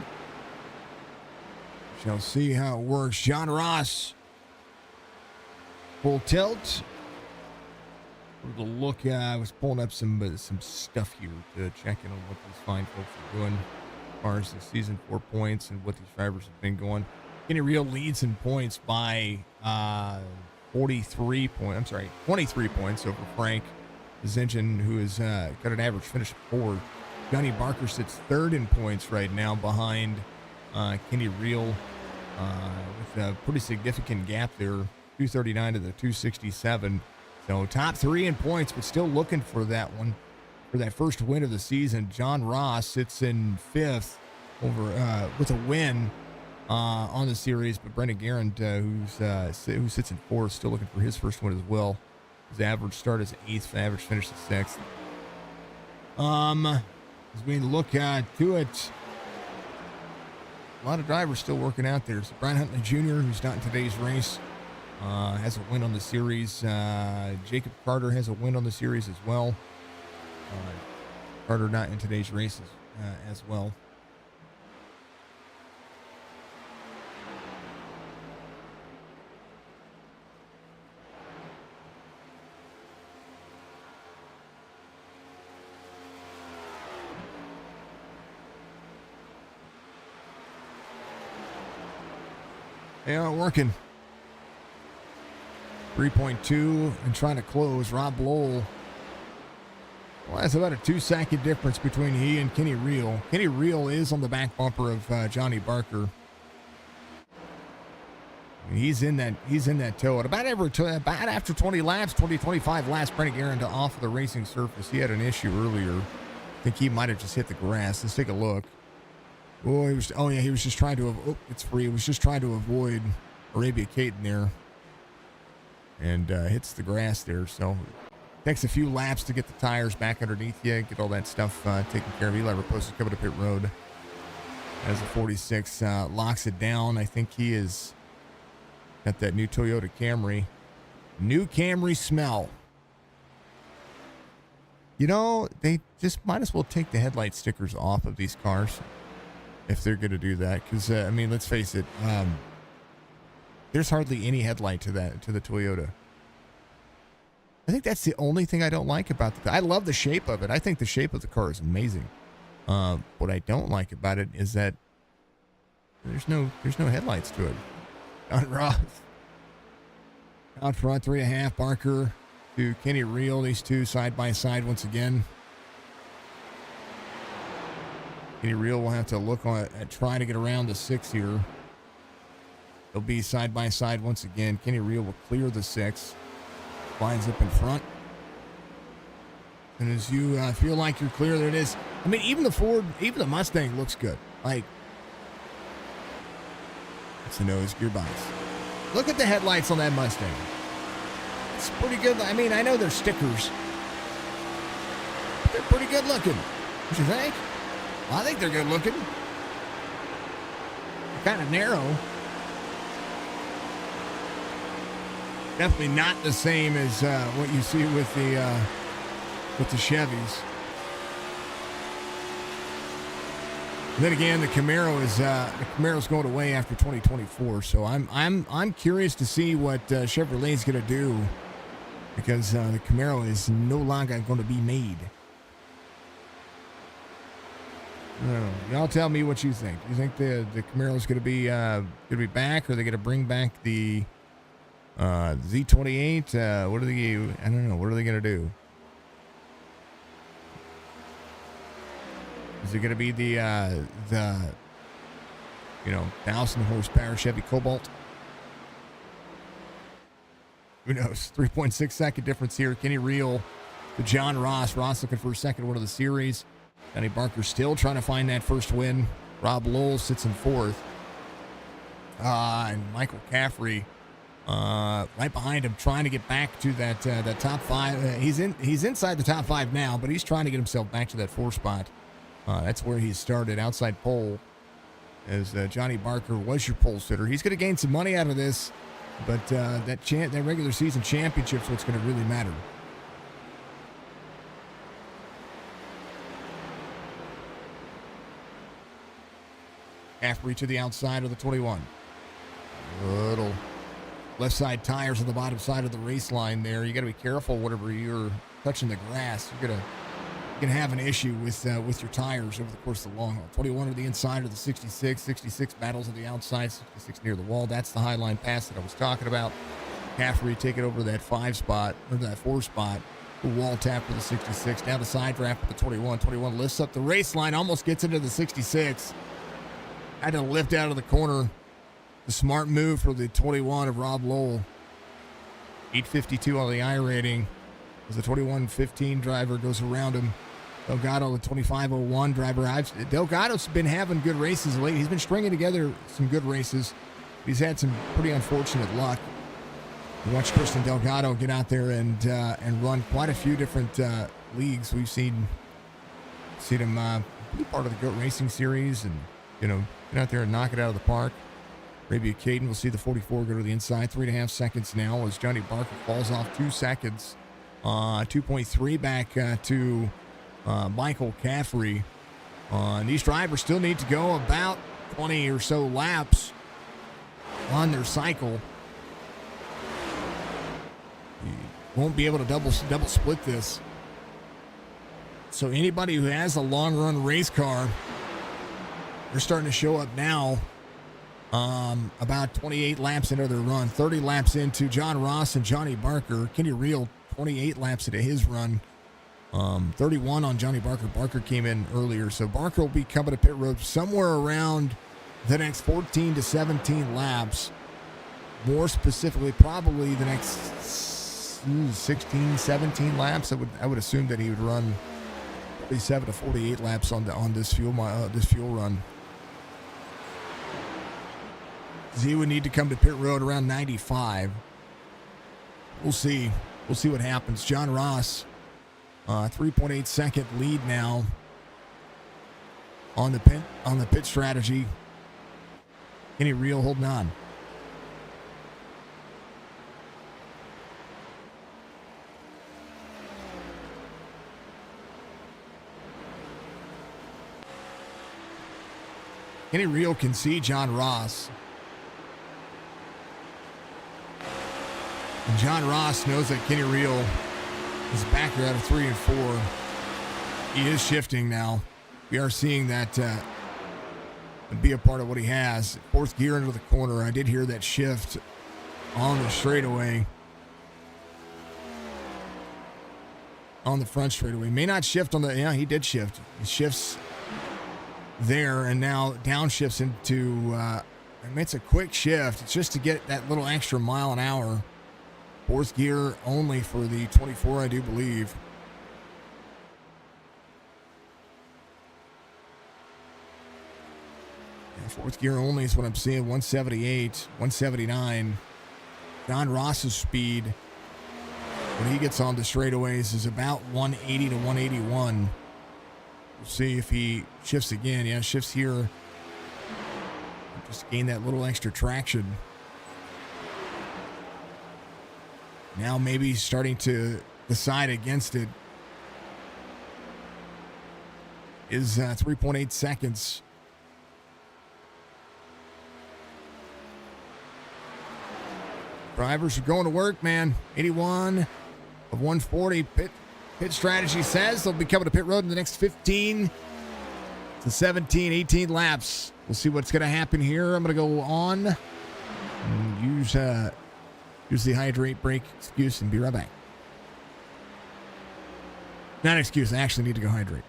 Shall see how it works. John Ross, full tilt. The look, I was pulling up some stuff here to check in on what these fine folks are doing as far as the season 4 points and what these drivers have been going. Kenny Reel leads in points by 23 points over Frank Zinchen, who has got an average finish of 4. Johnny Barker sits third in points right now behind Kenny Reel with a pretty significant gap there, 239 to the 267. So top 3 in points, but still looking for that one, for that first win of the season. John Ross sits in 5th over with a win on the series, but Brendan Guerin, who sits in 4th, still looking for his first win as well. His average start is 8th, average finish is 6th. As we look to it, a lot of drivers still working out there. So Brian Huntley Jr., who's not in today's race, has a win on the series. Jacob Carter has a win on the series as well. Carter not in today's races as well. They aren't working. 3.2 and trying to close. Rob Lowell. Well, that's about a 2-second difference between he and Kenny Reel. Kenny Reel is on the back bumper of Johnny Barker. He's in that tow. At about after 20 laps, 25 laps, Brendan Guerin to off of the racing surface. He had an issue earlier. I think he might have just hit the grass. Let's take a look. Oh, he was just trying to. Oh, it's free. He was just trying to avoid Arabia Caton there. And hits the grass there, so takes a few laps to get the tires back underneath you, get all that stuff taken care of. Eli Raposa's coming to pit road as the 46 locks it down. I think he is got that new Toyota Camry. New Camry smell. You know, they just might as well take the headlight stickers off of these cars if they're going to do that, because I mean, let's face it. There's hardly any headlight to the Toyota. I think that's the only thing I don't like about the. I love the shape of it. I think the shape of the car is amazing. What I don't like about it is that there's no headlights to it. John Ross out front, 3.5. Barker to Kenny Reel. These two side by side once again. Kenny Reel will have to look at trying to get around the 6 here. They'll be side by side once again. Kenny Reel will clear the 6. Lines up in front. And as you feel like you're clear, there it is. I mean, even the Ford, even the Mustang looks good. Like, it's the nose gearbox. Look at the headlights on that Mustang. It's pretty good. I mean, I know they're stickers, but they're pretty good looking. What you think? I think they're good looking. They're kind of narrow. Definitely not the same as what you see with the Chevys. Then again, the Camaro's going away after 2024, so I'm curious to see what Chevrolet's going to do, because the Camaro is no longer going to be made. I don't know. Y'all tell me what you think. Do you think the Camaro's going to be back, or are they going to bring back the Z28? What are they? I don't know. What are they going to do? Is it going to be the 1,000 horsepower Chevy Cobalt? Who knows? 3.6 second difference here. Kenny Reel to John Ross. Ross looking for a second win of the series. Johnny Barker still trying to find that first win. Rob Lowell sits in fourth. And Michael Caffrey right behind him, trying to get back to that top five. He's inside the top five now, but he's trying to get himself back to that fourth spot. That's where he started, outside pole, as Johnny Barker was your pole sitter. He's going to gain some money out of this, but that regular season championship's what's going to really matter. Caffrey to the outside of the 21. Little left side tires on the bottom side of the race line there. You got to be careful whenever you're touching the grass. You're going to have an issue with your tires over the course of the long haul. 21 to the inside of the 66. 66 battles on the outside. 66 near the wall. That's the high line pass that I was talking about. Caffrey take it over that 5 spot, or that 4 spot. The wall tap for the 66. Down the side draft with the 21. 21 lifts up the race line. Almost gets into the 66. Had to lift out of the corner. The smart move for the 21 of Rob Lowell. 852 on the iRating as the 21-15 driver goes around him. Delgado, the 25-01 driver. Delgado's been having good races lately. He's been stringing together some good races. He's had some pretty unfortunate luck. We watched Tristan Delgado get out there and run quite a few different leagues. We've seen him be part of the GOAT Racing Series, and get out there and knock it out of the park. Arabia Caden will see the 44 go to the inside. 3.5 seconds now as Johnny Barker falls off 2 seconds. 2.3 back to Michael Caffrey. And these drivers still need to go about 20 or so laps on their cycle. You won't be able to double split this. So anybody who has a long run race car, they're starting to show up now. About 28 laps into their run, 30 laps into John Ross and Johnny Barker. Kenny Reel 28 laps into his run. 31 on Johnny Barker. Barker came in earlier, so Barker will be coming to pit road somewhere around the next 14 to 17 laps. More specifically, probably the next 16, 17 laps. I would assume that he would run 47 to 48 laps on this fuel run. He would need to come to pit road around 95. We'll see. We'll see what happens. John Ross, 3.8 second lead now on the pit strategy. Kenny Reel holding on. Kenny Reel can see John Ross. And John Ross knows that Kenny Reel is back here out of 3 and 4. He is shifting now. We are seeing that be a part of what he has. 4th gear into the corner. I did hear that shift on the straightaway. On the front straightaway. May not shift on the... Yeah, he did shift. He shifts there and now downshifts into... it's a quick shift. It's just to get that little extra mile an hour. 4th gear only for the 24, I do believe. Yeah, 4th gear only is what I'm seeing. 178, 179. John Ross's speed, when he gets on the straightaways, is about 180 to 181. We'll see if he shifts again. Yeah, shifts here. Just gain that little extra traction. Now maybe starting to decide against it. Is 3.8 seconds Drivers are going to work, man. 81 of 140. Pit strategy says they'll be coming to pit road in the next 15 to 17, 18 laps. We'll see what's going to happen here. I'm going to go on and use the hydrate break excuse and be right back. Not an excuse. I actually need to go hydrate.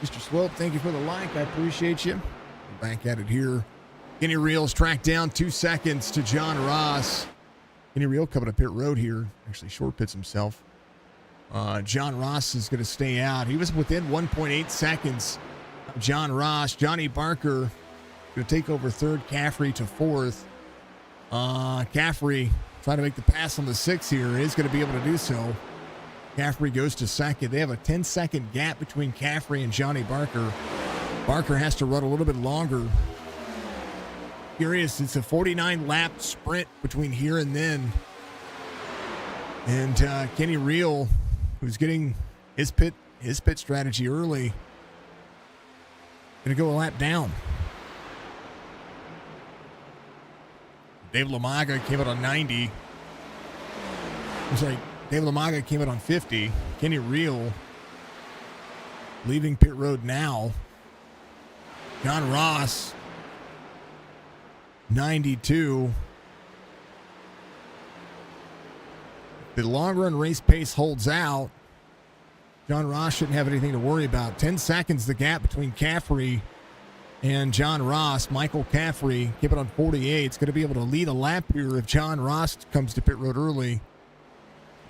Mr. Swope, thank you for the like. I appreciate you. We're back at it here. Kenny Reel's tracked down 2 seconds to John Ross. Kenny Reel coming up pit road here. Actually short pits himself. John Ross is going to stay out. He was within 1.8 seconds of John Ross. Johnny Barker going to take over third. Caffrey to fourth. Caffrey trying to make the pass on the 6 here. Is going to be able to do so. Caffrey goes to second. They have a 10-second gap between Caffrey and Johnny Barker. Barker has to run a little bit longer. Curious, it's a 49-lap sprint between here and then. And Kenny Reel, who's getting his pit strategy early, going to go a lap down. Dave Lamaga came out on 90. Dave Lamaga came out on 50. Kenny Reel leaving pit road now. John Ross, 92. The long run race pace holds out. John Ross shouldn't have anything to worry about. 10 seconds the gap between Caffrey and John Ross. Michael Caffrey, keep it on 48. It's going to be able to lead a lap here if John Ross comes to pit road early.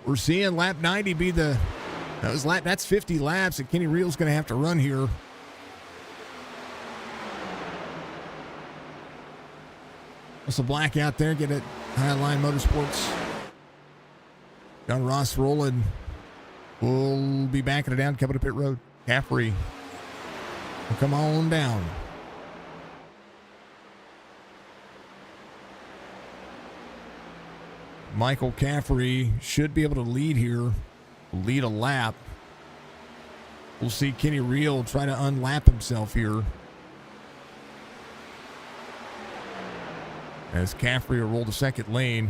We're seeing lap 90 be that's 50 laps that Kenny Reel's going to have to run here. Russell Black out there, get it. Highline Motorsports. John Ross rolling. We'll be backing it down, coming to pit road. Caffrey will come on down. Michael Caffrey should be able to lead here, lead a lap. We'll see Kenny Reel try to unlap himself here. As Caffrey will roll the second lane.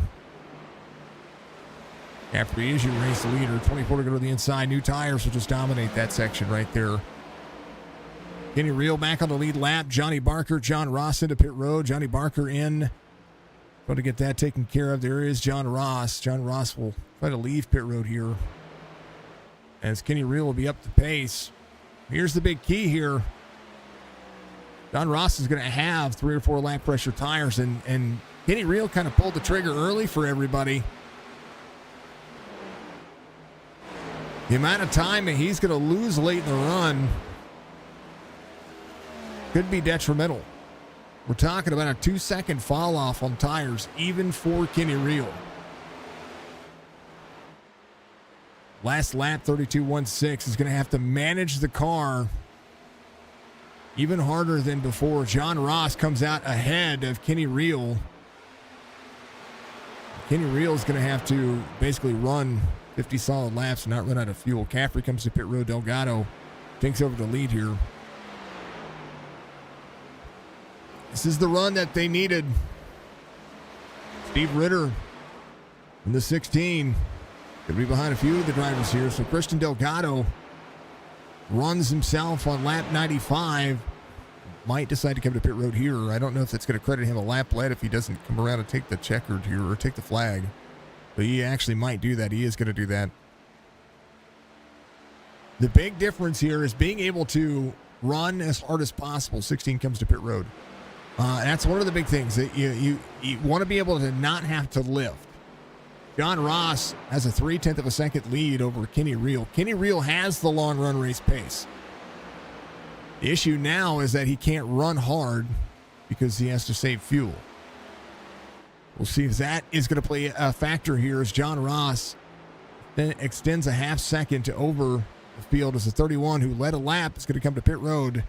Caffrey is your race leader. 24 to go to the inside. New tires will just dominate that section right there. Kenny Reel back on the lead lap. Johnny Barker, John Ross into pit road. Johnny Barker in. Going to get that taken care of. There is John Ross. John Ross will try to leave pit road here. As Kenny Reel will be up the pace. Here's the big key here. John Ross is going to have 3 or 4 lap pressure tires, and Kenny Reel kind of pulled the trigger early for everybody. The amount of time that he's going to lose late in the run could be detrimental. We're talking about a 2-second fall off on tires, even for Kenny Reel. Last lap, 32.16, is going to have to manage the car even harder than before. John Ross comes out ahead of Kenny Reel. Kenny Reel is going to have to basically run 50 solid laps and not run out of fuel. Caffrey comes to pit road. Delgado takes over the lead here. This is the run that they needed. Steve Ritter in the 16 could be behind a few of the drivers here. So Christian Delgado runs himself on lap 95. Might decide to come to pit road here. I don't know if that's going to credit him a lap led if he doesn't come around and take the checkered here or take the flag. But he actually might do that. He is going to do that. The big difference here is being able to run as hard as possible. 16 comes to pit road. That's one of the big things that you want to be able to not have to lift. John Ross has a 0.3 of a second lead over Kenny Reel. Kenny Reel has the long run race pace. The issue now is that he can't run hard because he has to save fuel. We'll see if that is going to play a factor here as John Ross then extends a half second to over the field as the 31 who led a lap is going to come to pit road.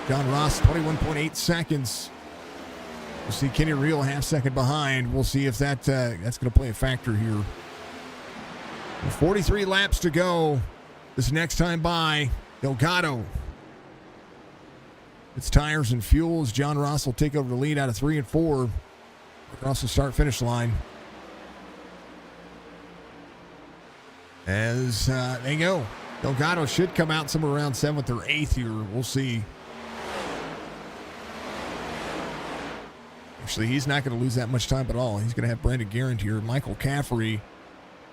John Ross, 21.8 seconds. We'll see Kenny Reel a half second behind. We'll see if that's going to play a factor here. With 43 laps to go. This next time by, Delgado. It's tires and fuels. John Ross will take over the lead out of 3 and 4 across the start-finish line. As they go. Delgado should come out somewhere around 7th or 8th here. We'll see. Actually, he's not going to lose that much time at all. He's going to have Brandon Garrett here. Michael Caffrey,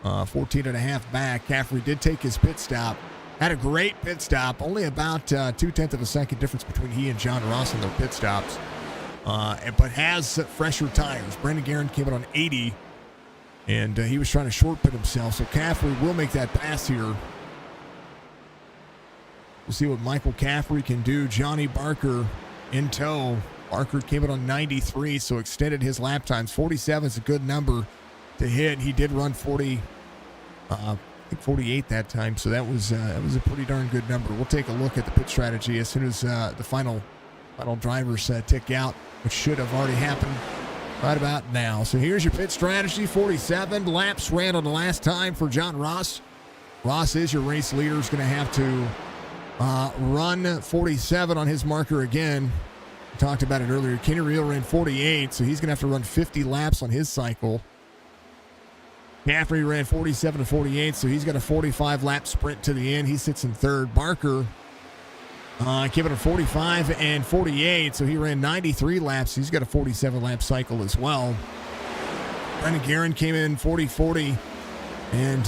14 and a half back. Caffrey did take his pit stop. had a great pit stop. Only about 0.2 of a second difference between he and John Ross in their pit stops. But has fresher tires. Brandon Guerin came in on 80, and he was trying to short pit himself. So Caffrey will make that pass here. We'll see what Michael Caffrey can do. Johnny Barker in tow. Barker came in on 93, so extended his lap times. 47 is a good number to hit. He did run 40, I think 48 that time, so that was a pretty darn good number. We'll take a look at the pit strategy as soon as the final drivers tick out, which should have already happened right about now. So here's your pit strategy. 47 laps ran on the last time for John Ross. Ross is your race leader. He's going to have to run 47 on his marker again. We talked about it earlier. Kenny Reel ran 48, so he's going to have to run 50 laps on his cycle. Caffrey ran 47 to 48, so he's got a 45-lap sprint to the end. He sits in third. Barker came in at 45 and 48, so he ran 93 laps. He's got a 47-lap cycle as well. Brandon Guerin came in 40-40, and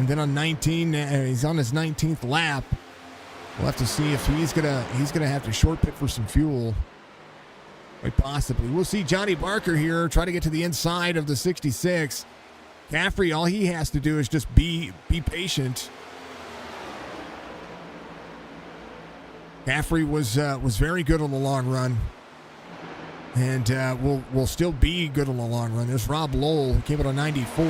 then on 19, he's on his 19th lap. We'll have to see if he's gonna have to short pit for some fuel. Quite possibly. We'll see Johnny Barker here try to get to the inside of the 66. Caffrey, all he has to do is just be patient. Caffrey was very good on the long run, and will still be good on the long run. There's Rob Lowell, who came in on 94.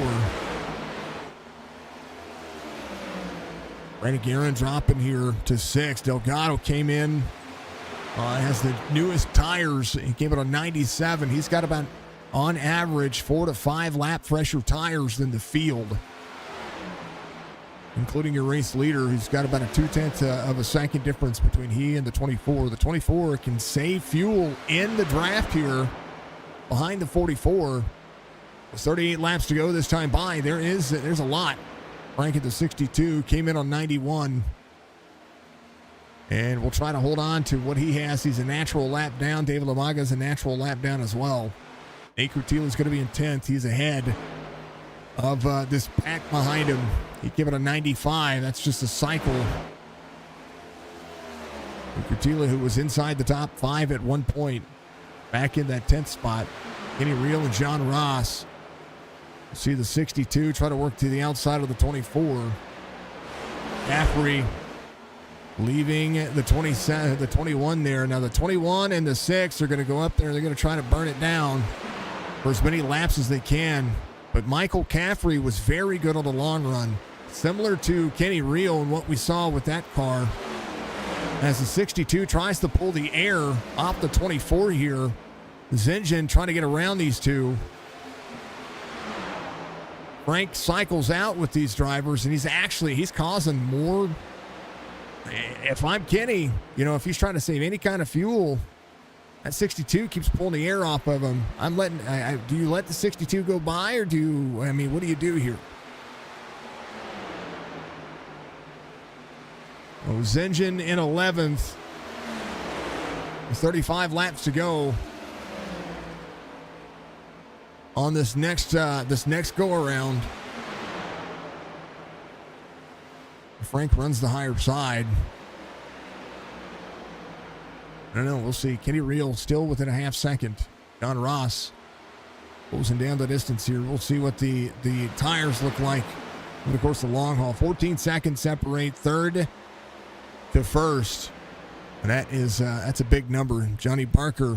Brandon Guerin dropping here to 6. Delgado came in, has the newest tires. He came in on 97. He's got about, on average, 4 to 5 lap fresher tires than the field, including your race leader, who's got about a 0.2 of a second difference between he and the 24. The 24 can save fuel in the draft here behind the 44. There's 38 laps to go this time by. There's a lot. Frank at the 62 came in on 91. And we'll try to hold on to what he has. He's a natural lap down. David Lamaga is a natural lap down as well. Nate Curtila is going to be in 10th. He's ahead of this pack behind him. He gave it a 95. That's just a cycle. Curtila, who was inside the top 5 at one point, back in that 10th spot. Kenny Reel and John Ross. See the 62 try to work to the outside of the 24. Caffrey leaving the 27, the 21 there. Now the 21 and the 6 are going to go up there. They're going to try to burn it down for as many laps as they can. But Michael Caffrey was very good on the long run, similar to Kenny Reel and what we saw with that car. As the 62 tries to pull the air off the 24 here, Zinjan trying to get around these two. Frank cycles out with these drivers, and he's causing more. If I'm Kenny, if he's trying to save any kind of fuel, that 62 keeps pulling the air off of him. Do you let the 62 go by, or what do you do here? Zinjan in 11th. 35 laps to go on this next go around. Frank runs the higher side. I don't know. We'll see. Kenny Reel still within a half second. John Ross closing down the distance here. We'll see what the tires look like over the course of the long haul. 14 seconds separate third to first. And that's a big number. Johnny Barker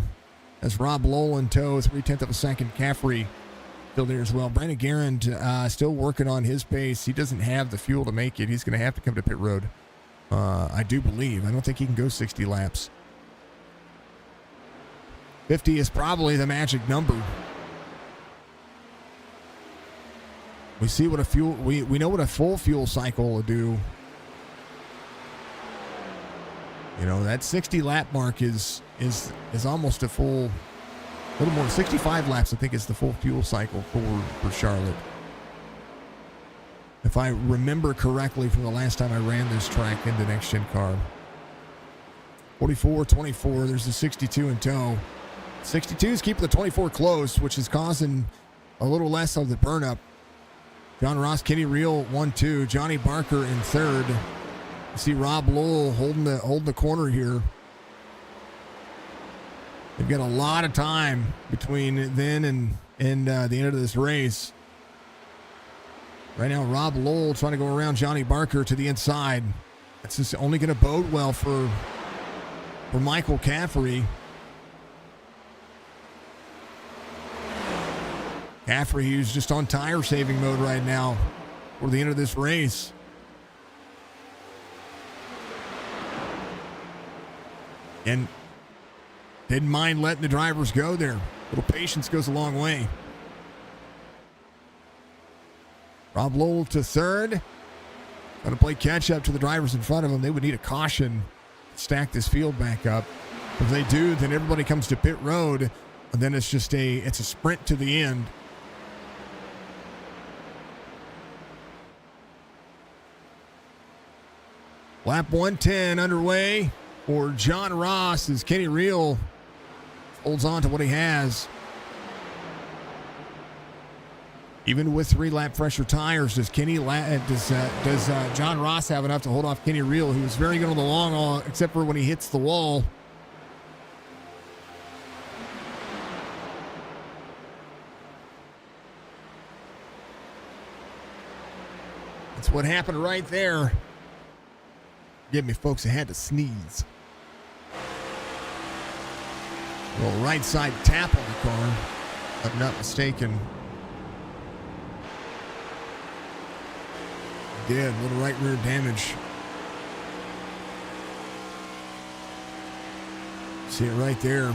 has Rob Lowell in tow, 0.3 of a second. Caffrey still there as well. Brandon Guerin still working on his pace. He doesn't have the fuel to make it. He's going to have to come to pit road, I do believe. I don't think he can go 60 laps. 50 is probably the magic number. We see what we know what a full fuel cycle will do. That 60 lap mark is almost a full, a little more, 65 laps I think is the full fuel cycle for Charlotte. If I remember correctly from the last time I ran this track in the next gen car. 44-24, there's the 62 in tow. 62's keeping the 24 close, which is causing a little less of the burn up. John Ross, Kenny Reel 1-2, Johnny Barker in third. You see Rob Lowell holding the corner here. They've got a lot of time between then and the end of this race. Right now, Rob Lowell trying to go around Johnny Barker to the inside. That's just only going to bode well for Michael Caffrey. Caffrey, who's just on tire saving mode right now for the end of this race. And didn't mind letting the drivers go there. A little patience goes a long way. Rob Lowell to third. Going to play catch up to the drivers in front of him. They would need a caution to stack this field back up. If they do, then everybody comes to pit road, and then it's a sprint to the end. Lap 110 underway for John Ross as Kenny Reel holds on to what he has. Even with 3-lap fresher tires, does John Ross have enough to hold off Kenny Reel, who was very good on the long haul, except for when he hits the wall? That's what happened right there. Forgive me, folks, I had to sneeze. A little right side tap on the car, if I'm not mistaken. Did a little right rear damage. See it right there.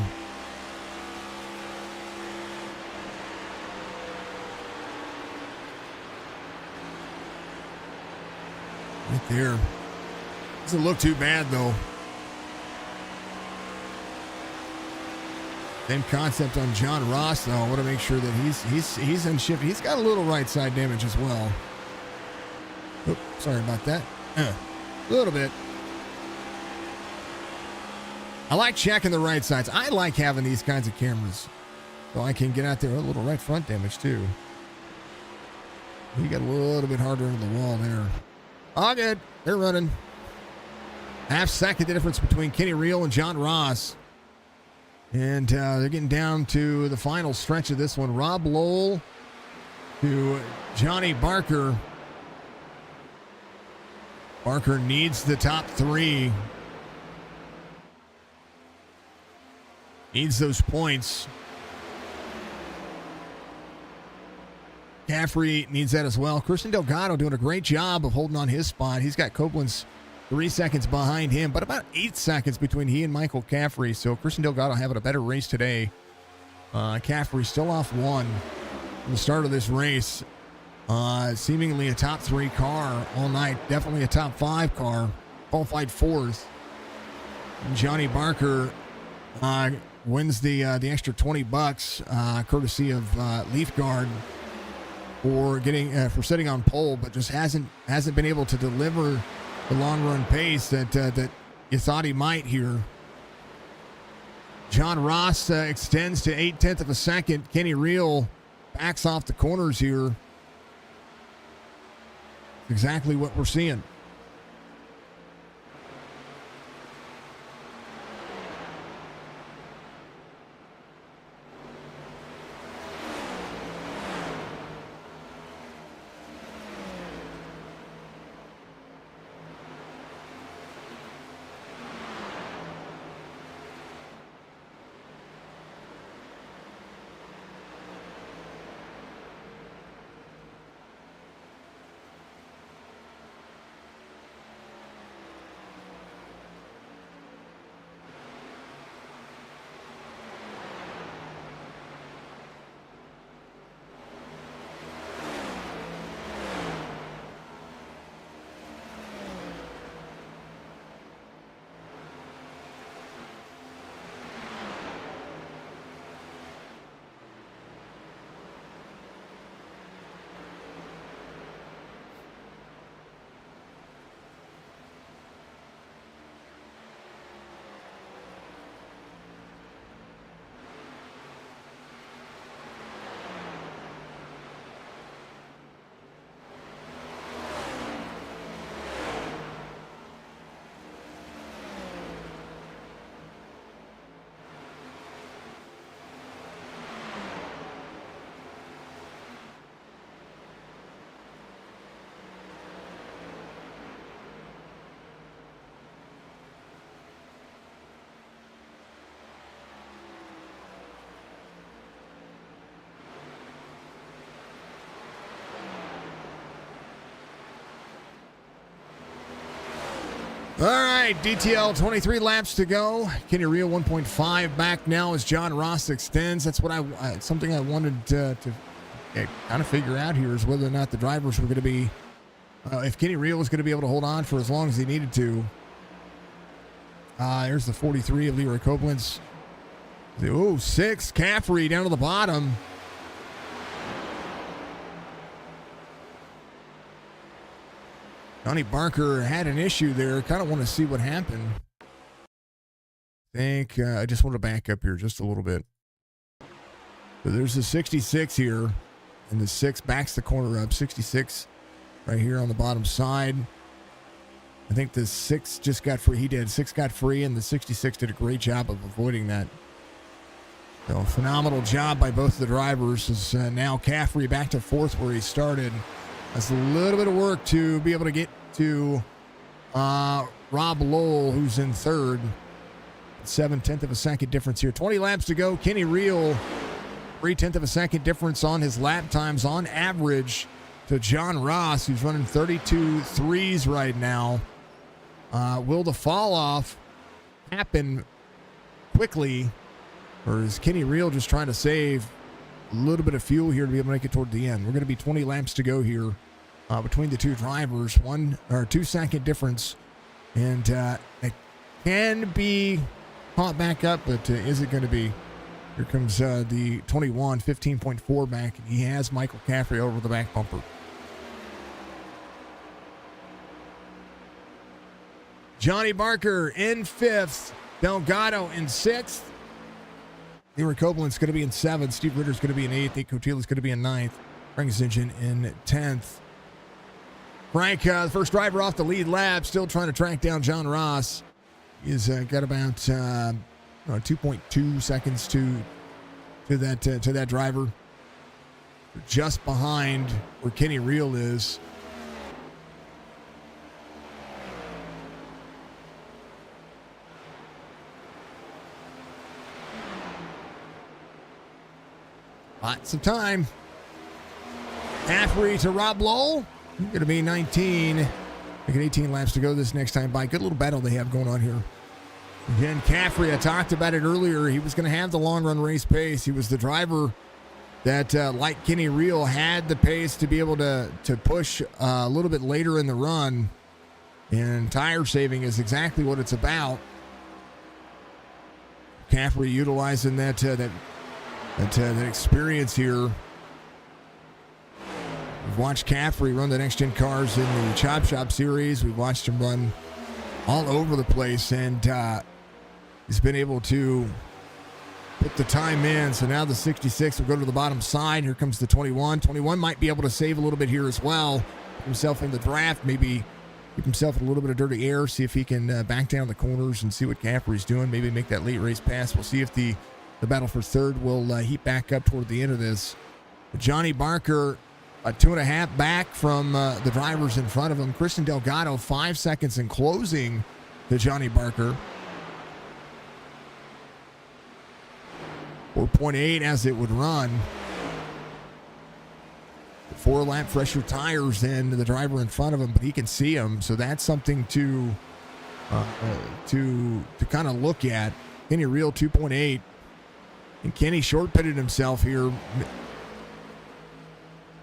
Right there. Doesn't look too bad though. Same concept on John Ross though. I want to make sure that he's in shift. He's got a little right side damage as well. Oops, sorry about that. A little bit. I like checking the right sides. I like having these kinds of cameras so I can get out there. A little right front damage too. He got a little bit harder into the wall there. All good. They're running. Half second difference between Kenny Reel and John Ross. And they're getting down to the final stretch of this one. Rob Lowell to Johnny Barker. Barker needs the top three. Needs those points. Caffrey needs that as well. Christian Delgado doing a great job of holding on his spot. He's got Copeland's 3 seconds behind him, but about 8 seconds between he and Michael Caffrey. So Christian Delgado having a better race today. Caffrey still off one from the start of this race. Seemingly a top 3 car all night. Definitely a top 5 car. Qualified 4th. And Johnny Barker wins the extra $20 courtesy of Leaf Guard for for sitting on pole, but just hasn't been able to deliver the long run pace that you thought he might here. John Ross extends to 0.8 of a second. Kenny Reel backs off the corners here. Exactly what we're seeing. All right, DTL 23 laps to go. Kenny Rio 1.5 back now as John Ross extends. That's what something I wanted to kind of figure out here is whether or not the drivers were going to be, if Kenny Rio was going to be able to hold on for as long as he needed to. There's the 43 of Leroy Koblenz. Oh, 6, Caffrey down to the bottom. Johnny Barker had an issue there. Kind of want to see what happened. I just want to back up here just a little bit. So there's a 66 here, and the 6 backs the corner up. 66 right here on the bottom side. I think the 6 just got free. He did. 6 got free, and the 66 did a great job of avoiding that. So phenomenal job by both of the drivers. Is now Caffrey back to 4th where he started. That's a little bit of work to be able to get to Rob Lowell, who's in 3rd. 7/10 of a second difference here. 20 laps to go. Kenny Rio, 3/10 of a second difference on his lap times on average to John Ross, who's running 32.3s right now. Will the fall off happen quickly, or is Kenny Rio just trying to save a little bit of fuel here to be able to make it toward the end? We're going to be 20 laps to go here between the two drivers, 1 or 2 second difference, and it can be caught back up, but is it going to be? Here comes the 21, 15.4 back, and he has Michael Caffrey over the back bumper. Johnny Barker in 5th, Delgado in 6th. Leroy Koblenz going to be in 7th. Steve Ritter's going to be in 8th. Nate Cotilla's going to be in 9th. Frank Zinchen in 10th. Frank, the first driver off the lead lap, still trying to track down John Ross. He's got about 2.2 seconds to that driver. Just behind where Kenny Rio is. Lots of time. Caffrey to Rob Lowell. Going to be 19. Making 18 laps to go this next time by. Good little battle they have going on here. Again, Caffrey, I talked about it earlier. He was going to have the long run race pace. He was the driver that, like Kenny Rio, had the pace to be able to push a little bit later in the run. And tire saving is exactly what it's about. Caffrey utilizing that experience here. We've watched Caffrey run the next gen cars in the Chop Shop series. We've watched him run all over the place, and he's been able to put the time in. So now the 66 will go to the bottom side. Here comes the 21. 21 might be able to save a little bit here as well. Put himself in the draft, maybe keep himself in a little bit of dirty air, see if he can back down the corners and see what Caffrey's doing. Maybe make that late race pass. We'll see if the battle for 3rd will heat back up toward the end of this. Johnny Barker, 2.5 back from the drivers in front of him. Christian Delgado, 5 seconds in closing to Johnny Barker. 4.8 as it would run. 4-lap fresher tires than the driver in front of him, but he can see him, so that's something to kind of look at. Kenny Rio 2.8, and Kenny short pitted himself here.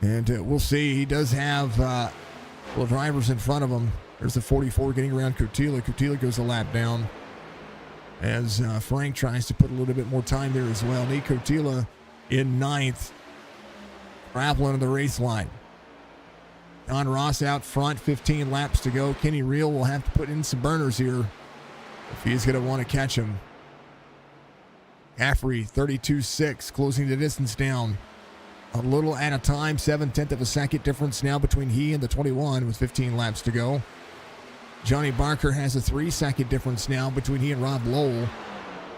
And we'll see. He does have little drivers in front of him. There's the 44 getting around Cotilla. Cotilla goes a lap down as Frank tries to put a little bit more time there as well. Nate Cotilla in 9th, traveling to the race line. John Ross out front, 15 laps to go. Kenny Rio will have to put in some burners here if he's going to want to catch him. Caffrey, 32.6, closing the distance down a little at a time. 7/10 of a second difference now between he and the 21 with 15 laps to go. Johnny Barker has a 3-second difference now between he and Rob Lowell.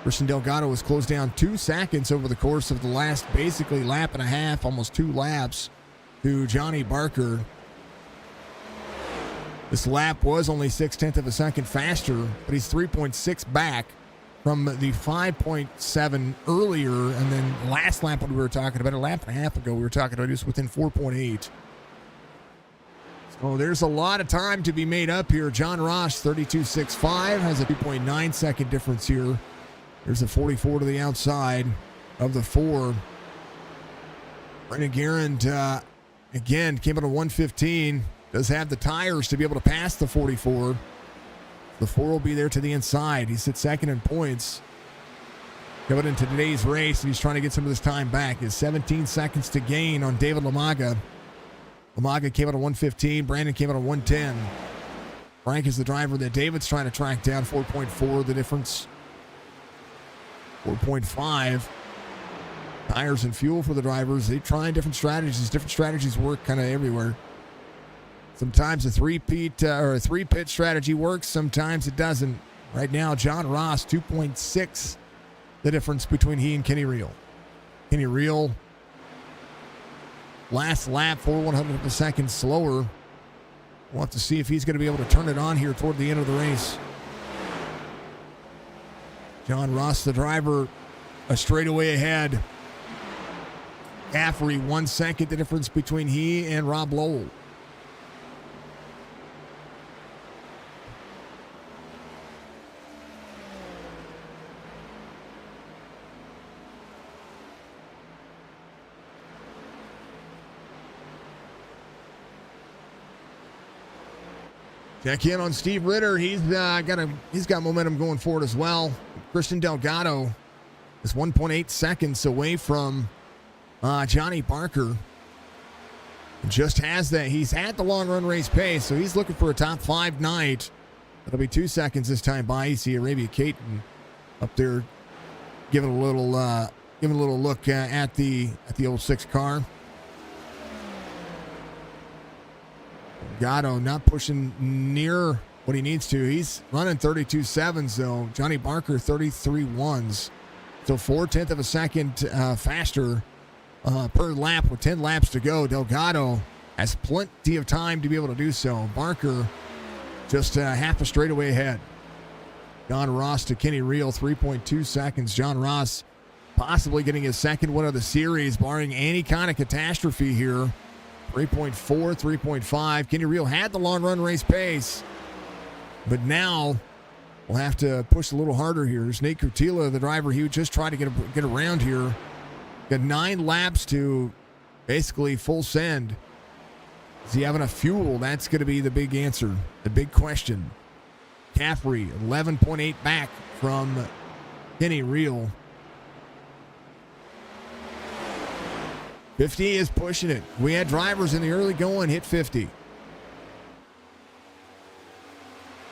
Christian Delgado has closed down 2 seconds over the course of the last basically lap and a half, almost 2 laps to Johnny Barker. This lap was only 6/10 of a second faster, but he's 3.6 back from the 5.7 earlier, and then last lap when we were talking about, a lap and a half ago, we were talking about he was within 4.8. Oh, there's a lot of time to be made up here. John Ross, 32.65, has a 2.9 second difference here. There's a 44 to the outside of the 4. Brendan Garand, again, came out of 115. Does have the tires to be able to pass the 44. The 4 will be there to the inside. He's at second in points. Coming into today's race, and he's trying to get some of this time back. It's 17 seconds to gain on David Lamaga. Lamaga came out of 115. Brandon came out of 110. Frank is the driver that David's trying to track down. 4.4 the difference. 4.5. Tires and fuel for the drivers. They're trying different strategies. Different strategies work kind of everywhere. Sometimes a three-pit strategy works. Sometimes it doesn't. Right now, John Ross, 2.6 the difference between he and Kenny Reel. Kenny Reel, last lap, 4/100 of a second slower. We'll have to see if he's going to be able to turn it on here toward the end of the race. John Ross, the driver, a straightaway ahead. Caffrey, 1 second the difference between he and Rob Lowell. Check in on Steve Ritter. He's got momentum going forward as well. Christian Delgado is 1.8 seconds away from Johnny Barker. Just has that. He's at the long run race pace, so he's looking for a top 5 night. That'll be 2 seconds this time by. You see Arabia Caton up there giving a little look at the old 6 car. Gatto not pushing near what he needs to. He's running 32.7s though. Johnny Barker 33.1s. So 0.4 of a second faster per lap with 10 laps to go. Delgado has plenty of time to be able to do so. Barker just half a straightaway ahead. John Ross to Kenny Reel, 3.2 seconds. John Ross possibly getting his second win of the series, barring any kind of catastrophe here. 3.4, 3.5. Kenny Reel had the long run race pace, but now we'll have to push a little harder here. There's Nate Curtila, the driver. He would just try to get around here. Got 9 laps to basically full send. Does he have enough fuel? That's going to be the big answer, the big question. Caffrey, 11.8 back from Kenny Reel. 50 is pushing it. We had drivers in the early going hit 50.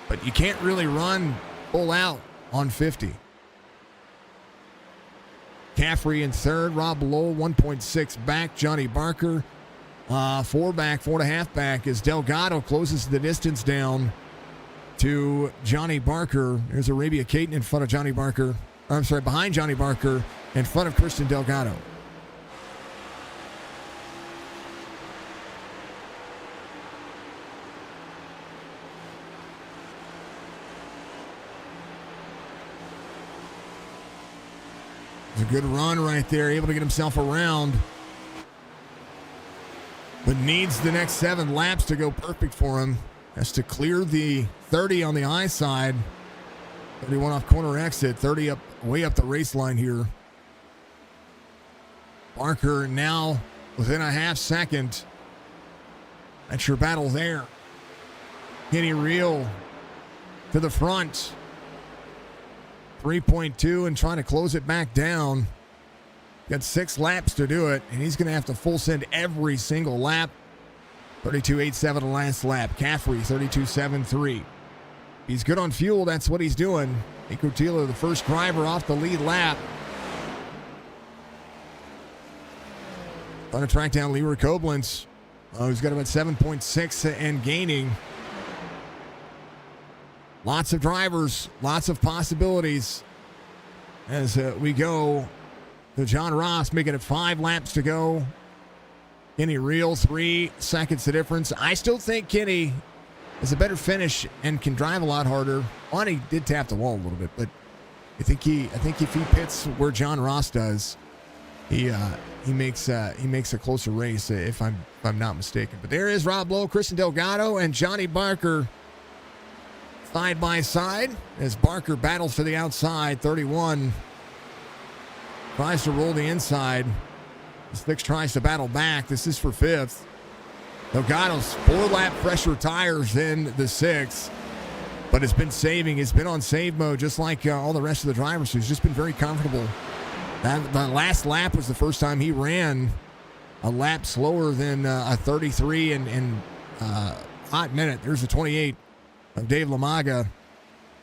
But you can't really run full out on 50. Caffrey in third. Rob Lowell, 1.6 back. Johnny Barker, 4 back, 4.5 back as Delgado closes the distance down to Johnny Barker. There's Arabia Caton in front of Johnny Barker. Behind Johnny Barker, in front of Christian Delgado. It's a good run right there, able to get himself around. But needs the next 7 laps to go perfect for him. Has to clear the 30 on the I side. 31 off corner exit, 30 up, way up the race line here. Barker now within a half second. That's your battle there. Kenny Reel to the front. 3.2 and trying to close it back down. Got 6 laps to do it, and he's going to have to full send every single lap. 32.87 the last lap. Caffrey, 32.73. He's good on fuel. That's what he's doing. Nicotila, the first driver off the lead lap. Trying to track down Leroy Koblenz. He's got about 7.6 and gaining. Lots of drivers, lots of possibilities as we go to John Ross, making it 5 laps to go. Kenny Reel, 3 seconds the difference. I still think Kenny has a better finish and can drive a lot harder. Lonnie did tap the wall a little bit, but I think if he pits where John Ross does, he makes a closer race if I'm not mistaken. But there is Rob Lowe, Christian Delgado, and Johnny Barker side by side as Barker battles to the outside. 31 tries to roll the inside. Slicks tries to battle back. This is for fifth. Delgado's 4-lap pressure tires in the sixth, but it's been saving. It's been on save mode just like all the rest of the drivers. So he's just been very comfortable. The last lap was the first time he ran a lap slower than a 33 and hot minute. There's a 28 of Dave Lamaga.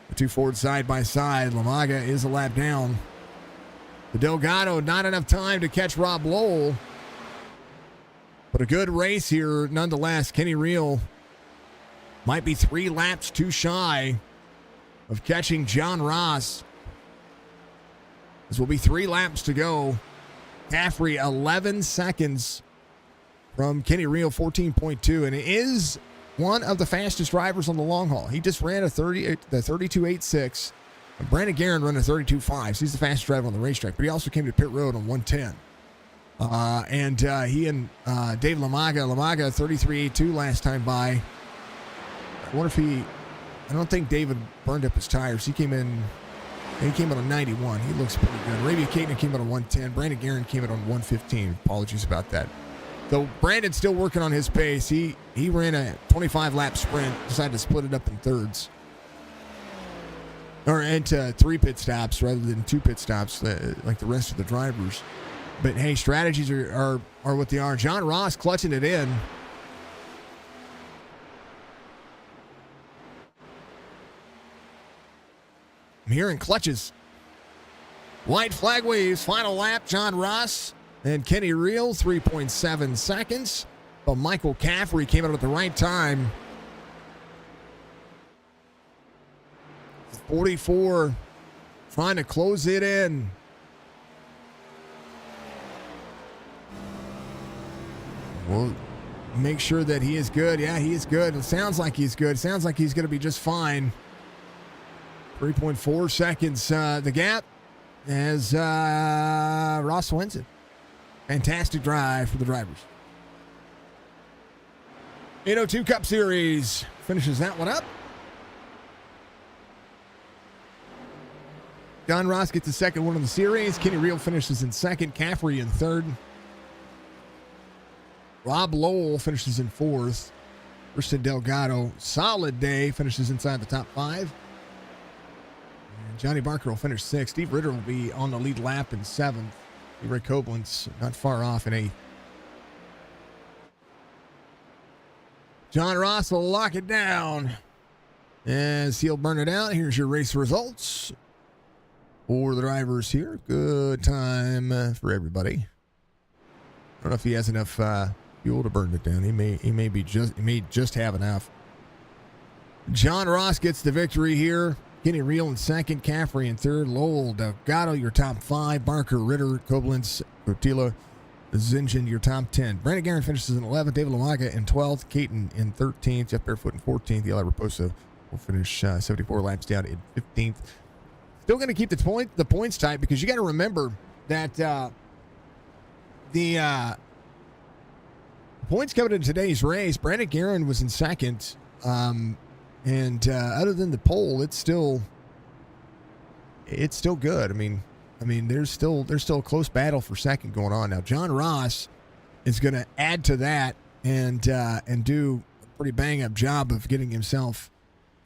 The two Fords side by side. Lamaga is a lap down. The Delgado, not enough time to catch Rob Lowell. But a good race here nonetheless. Kenny Reel might be 3 laps too shy of catching John Ross. This will be 3 laps to go. Caffrey 11 seconds from Kenny Reel, 14.2, and is one of the fastest drivers on the long haul. He just ran the 32.86. Brandon Guerin ran a 32.5, so he's the fastest driver on the racetrack, but he also came to pit road on 110. He and Dave Lamaga 33.82 last time by. I wonder if I don't think David burned up his tires. He came in on 91. He looks pretty good. Arabia Caton came in on 110. Brandon Guerin came in on 115. Apologies about that. So Brandon's still working on his pace. He ran a 25-lap sprint, decided to split it up in thirds. Or into 3 pit stops rather than 2 pit stops like the rest of the drivers. But hey, strategies are what they are. John Ross clutching it in. I'm hearing clutches. White flag waves, final lap, John Ross and Kenny Reel, 3.7 seconds. But Michael Caffrey came out at the right time. 44, trying to close it in. We'll make sure that he is good. Yeah, he is good. It sounds like he's good. Sounds like he's going to be just fine. 3.4 seconds the gap as Ross wins it. Fantastic drive for the drivers. 802 Cup Series finishes that one up. John Ross gets the second one in the series. Kenny Reel finishes in second. Caffrey in third. Rob Lowell finishes in fourth. Christian Delgado, solid day, finishes inside the top 5. And Johnny Barker will finish sixth. Steve Ritter will be on the lead lap in seventh. Ray Koblenz not far off in eighth. John Ross will lock it down as he'll burn it out. Here's your race results for the drivers here. Good time for everybody. I don't know if he has enough fuel to burn it down. He may just have enough. John Ross gets the victory here. Kenny Reel in second, Caffrey in third, Lowell, Delgado, your top 5, Barker, Ritter, Koblenz, Cotila, Zingen, your top 10. Brandon Guerin finishes in 11th, David Lamaga in 12th, Caton in 13th, Jeff Barefoot in 14th, Eli Raposa will finish 74 laps down in 15th. Still going to keep the points tight because you got to remember that the points coming in today's race, Brandon Guerin was in second. And other than the pole, it's still good. I mean, there's still a close battle for second going on now. John Ross is going to add to that and do a pretty bang up job of getting himself.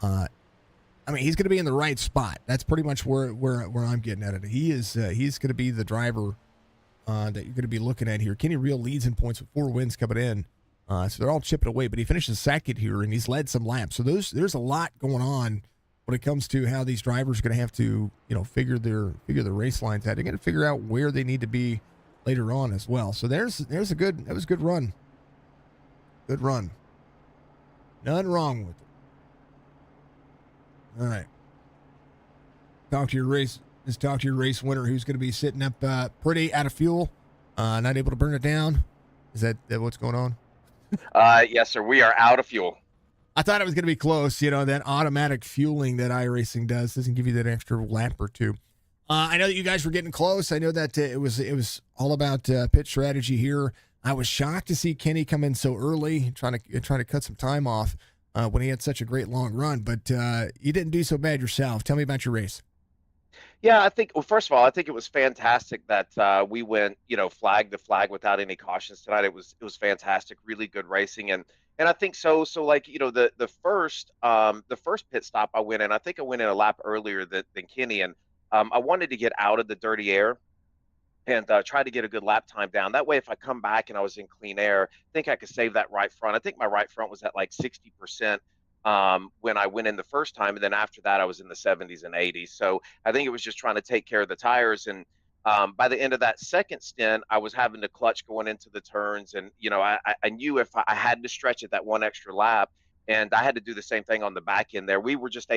He's going to be in the right spot. That's pretty much where I'm getting at it. He's going to be the driver that you're going to be looking at here. Kenny Reel leads in points with 4 wins coming in. So they're all chipping away, but he finishes second here, and he's led some laps. So there's a lot going on when it comes to how these drivers are going to have to, figure their race lines out. They're going to figure out where they need to be later on as well. So that was a good run. Good run. None wrong with it. All right. Talk to your race winner who's going to be sitting up pretty out of fuel, not able to burn it down. Is that what's going on? Yes, sir. We are out of fuel. I thought it was going to be close. That automatic fueling that iRacing doesn't give you that extra lap or two. I know that you guys were getting close. I know that it was all about pit strategy here. I was shocked to see Kenny come in so early, trying to cut some time off when he had such a great long run. But you didn't do so bad yourself. Tell me about your race. Yeah, I think. Well, first of all, I think it was fantastic that we went, flag to flag without any cautions tonight. It was fantastic, really good racing, and I think so. So like the first pit stop I went in, I think I went in a lap earlier than Kenny, and I wanted to get out of the dirty air and try to get a good lap time down. That way, if I come back and I was in clean air, I think I could save that right front. I think my right front was at like 60% when I went in the first time. And then after that, I was in the 70s and 80s. So I think it was just trying to take care of the tires. And by the end of that second stint, I was having to clutch going into the turns. And, I knew if I had to stretch it that one extra lap, and I had to do the same thing on the back end there. We were just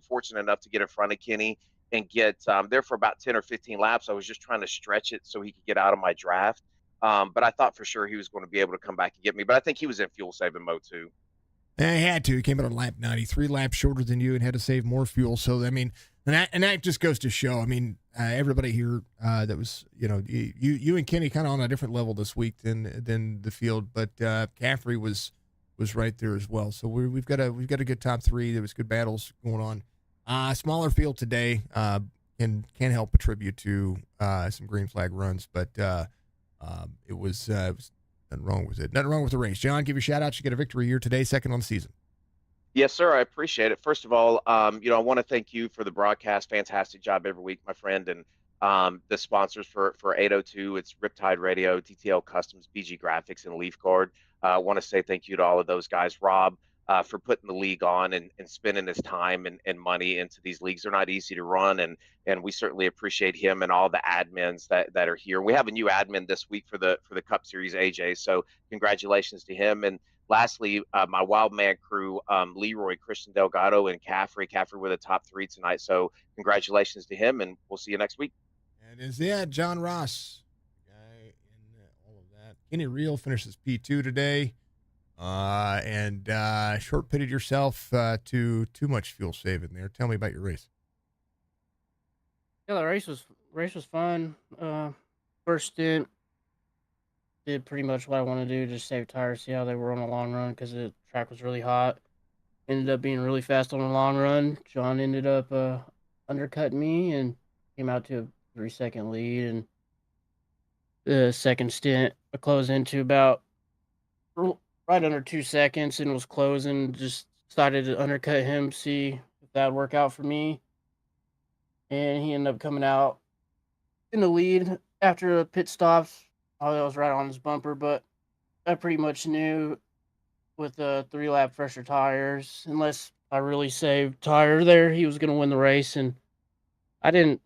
fortunate enough to get in front of Kenny and get there for about 10 or 15 laps. I was just trying to stretch it so he could get out of my draft. But I thought for sure he was going to be able to come back and get me. But I think he was in fuel saving mode too. Yeah, he had to. He came out on lap 93 laps shorter than you and had to save more fuel. So I mean, and that just goes to show. I mean, everybody here that was you and Kenny kind of on a different level this week than the field, but Caffrey was right there as well. So we've got a good top three. There was good battles going on. Smaller field today can help attribute to some green flag runs, but it was nothing wrong with it. Nothing wrong with the race. John, give you a shout out. You get a victory here today, second on the season. Yes, sir. I appreciate it. First of all, I want to thank you for the broadcast. Fantastic job every week, my friend, and the sponsors for 802. It's Riptide Radio, TTL Customs, BG Graphics, and Leaf Guard. I want to say thank you to all of those guys. Rob, for putting the league on and spending his time and money into these leagues. They're not easy to run, and we certainly appreciate him and all the admins that are here. We have a new admin this week for the Cup Series, AJ. So congratulations to him. And lastly, my Wild Man crew, Leroy, Christian Delgado, and Caffrey. Caffrey were the top three tonight. So congratulations to him, and we'll see you next week. That is it. John Ross, guy in all of that. Kenny Real finishes P2 today. And short pitted yourself to too much fuel saving there. Tell me about your race. Yeah, the race was fun. First stint did pretty much what I wanted to do, just save tires, see how they were on the long run because the track was really hot. Ended up being really fast on the long run. John ended up undercutting me and came out to a 3-second lead. And the second stint, I closed into about right under 2 seconds and was closing. Just decided to undercut him, see if that would work out for me. And he ended up coming out in the lead after a pit stops. I was right on his bumper, but I pretty much knew with the 3-lap fresher tires, unless I really saved tire there, he was going to win the race. And I didn't.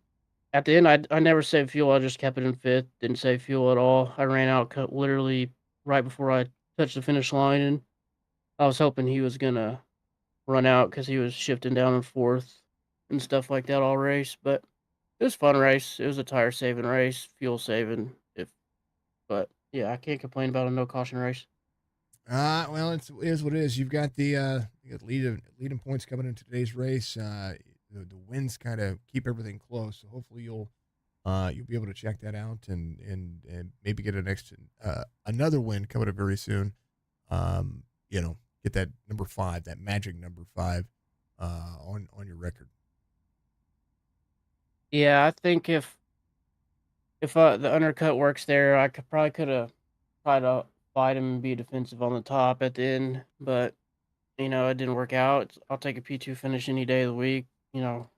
At the end, I never saved fuel. I just kept it in fifth. Didn't save fuel at all. I ran out literally right before I touched the finish line, and I was hoping he was going to run out because he was shifting down in fourth and stuff like that all race. But it was a fun race. It was a tire saving race, fuel saving. But yeah, I can't complain about a no caution race. Well, it is what it is. You've got the leading points coming into today's race. The wins kind of keep everything close, so hopefully you'll be able to check that out and maybe get another win coming up very soon. Get that number 5, that magic number 5, on your record. Yeah, I think if the undercut works there, I could have tried to fight him and be defensive on the top at the end, but it didn't work out. I'll take a P2 finish any day of the week. Shout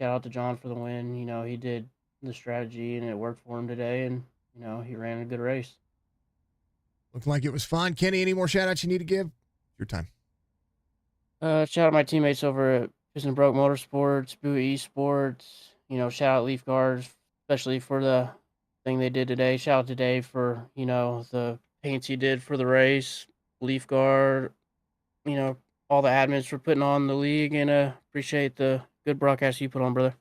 out to John for the win. He did the strategy and it worked for him today, and he ran a good race. Looked like it was fun. Kenny, any more shout outs you need to give? Your time. Shout out my teammates over at Piston Broke Motorsports, Bowie Esports. Shout out Leaf Guards, especially for the thing they did today. Shout out to Dave for, the paints he did for the race. Leaf Guard, all the admins for putting on the league, and appreciate the good broadcast you put on, brother.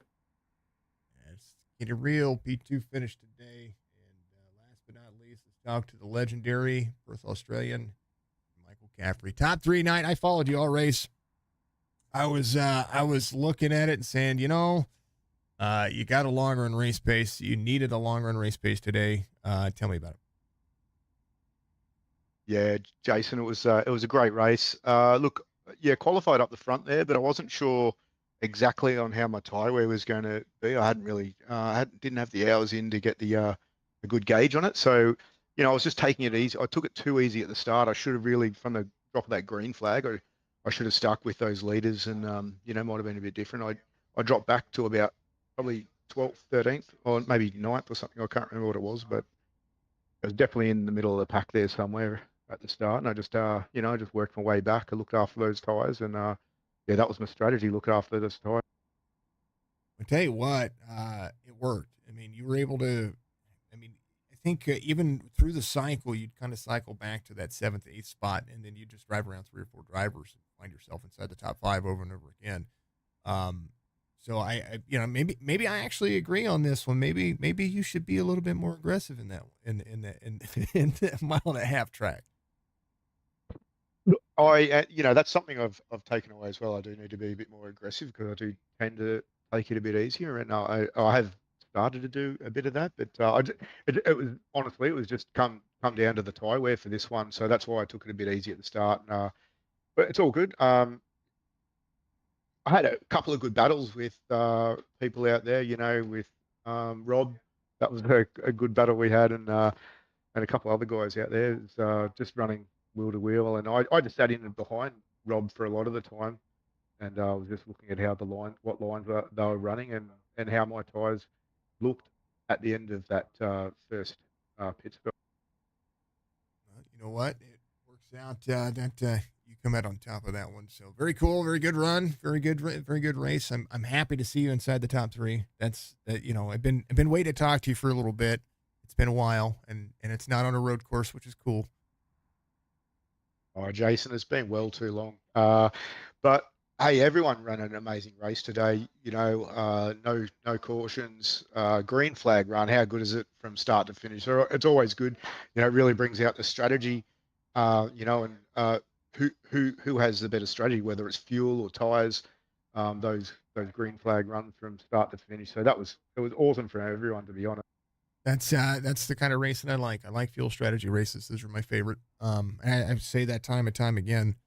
Yes, get a real P2 finish today. And last but not least, let's talk to the legendary Perth Australian, Michael Caffrey. Top 3 night. I followed you all race. I was looking at it and saying, You got a long run race pace. You needed a long run race pace today. Tell me about it. Yeah, Jason, it was a great race. Look, yeah, qualified up the front there, but I wasn't sure exactly on how my tyre wear was going to be. I hadn't really, didn't have the hours in to get a good gauge on it. So, I was just taking it easy. I took it too easy at the start. I should have really, from the drop of that green flag, I should have stuck with those leaders, and might have been a bit different. I dropped back to about probably 12th, 13th, or maybe 9th or something. I can't remember what it was, but I was definitely in the middle of the pack there somewhere at the start, and I just I just worked my way back. I looked after those tires, and yeah, that was my strategy: look after those tires. I tell you what, it worked. I mean, you were able to. I mean, I think even through the cycle, you'd kind of cycle back to that 7th, 8th spot, and then you just drive around 3 or 4 drivers and find yourself inside the top 5 over and over again. Um, so maybe I actually agree on this one. Maybe you should be a little bit more aggressive in that in that mile and a half track. That's something I've taken away as well. I do need to be a bit more aggressive because I do tend to take it a bit easier, and I have started to do a bit of that. But it was honestly, it was just come down to the tyre wear for this one, so that's why I took it a bit easy at the start. But it's all good. I had a couple of good battles with people out there, with Rob. That was a good battle we had, and a couple other guys out there. It was, just running wheel to wheel, and I just sat in and behind Rob for a lot of the time, and I was just looking at how what lines they were running, and how my tyres looked at the end of that first pit stop. You know what? It works out that you come out on top of that one. So very cool, very good run, very good race. I'm happy to see you inside the top 3. That's I've been waiting to talk to you for a little bit. It's been a while, and it's not on a road course, which is cool. Oh, Jason, it's been well too long. But hey, everyone ran an amazing race today. No cautions, green flag run. How good is it from start to finish? So it's always good. It really brings out the strategy. And who has the better strategy, whether it's fuel or tires. Those green flag runs from start to finish. So it was awesome for everyone, to be honest. That's the kind of racing I like. I like fuel strategy races. Those are my favorite. I say that time and time again.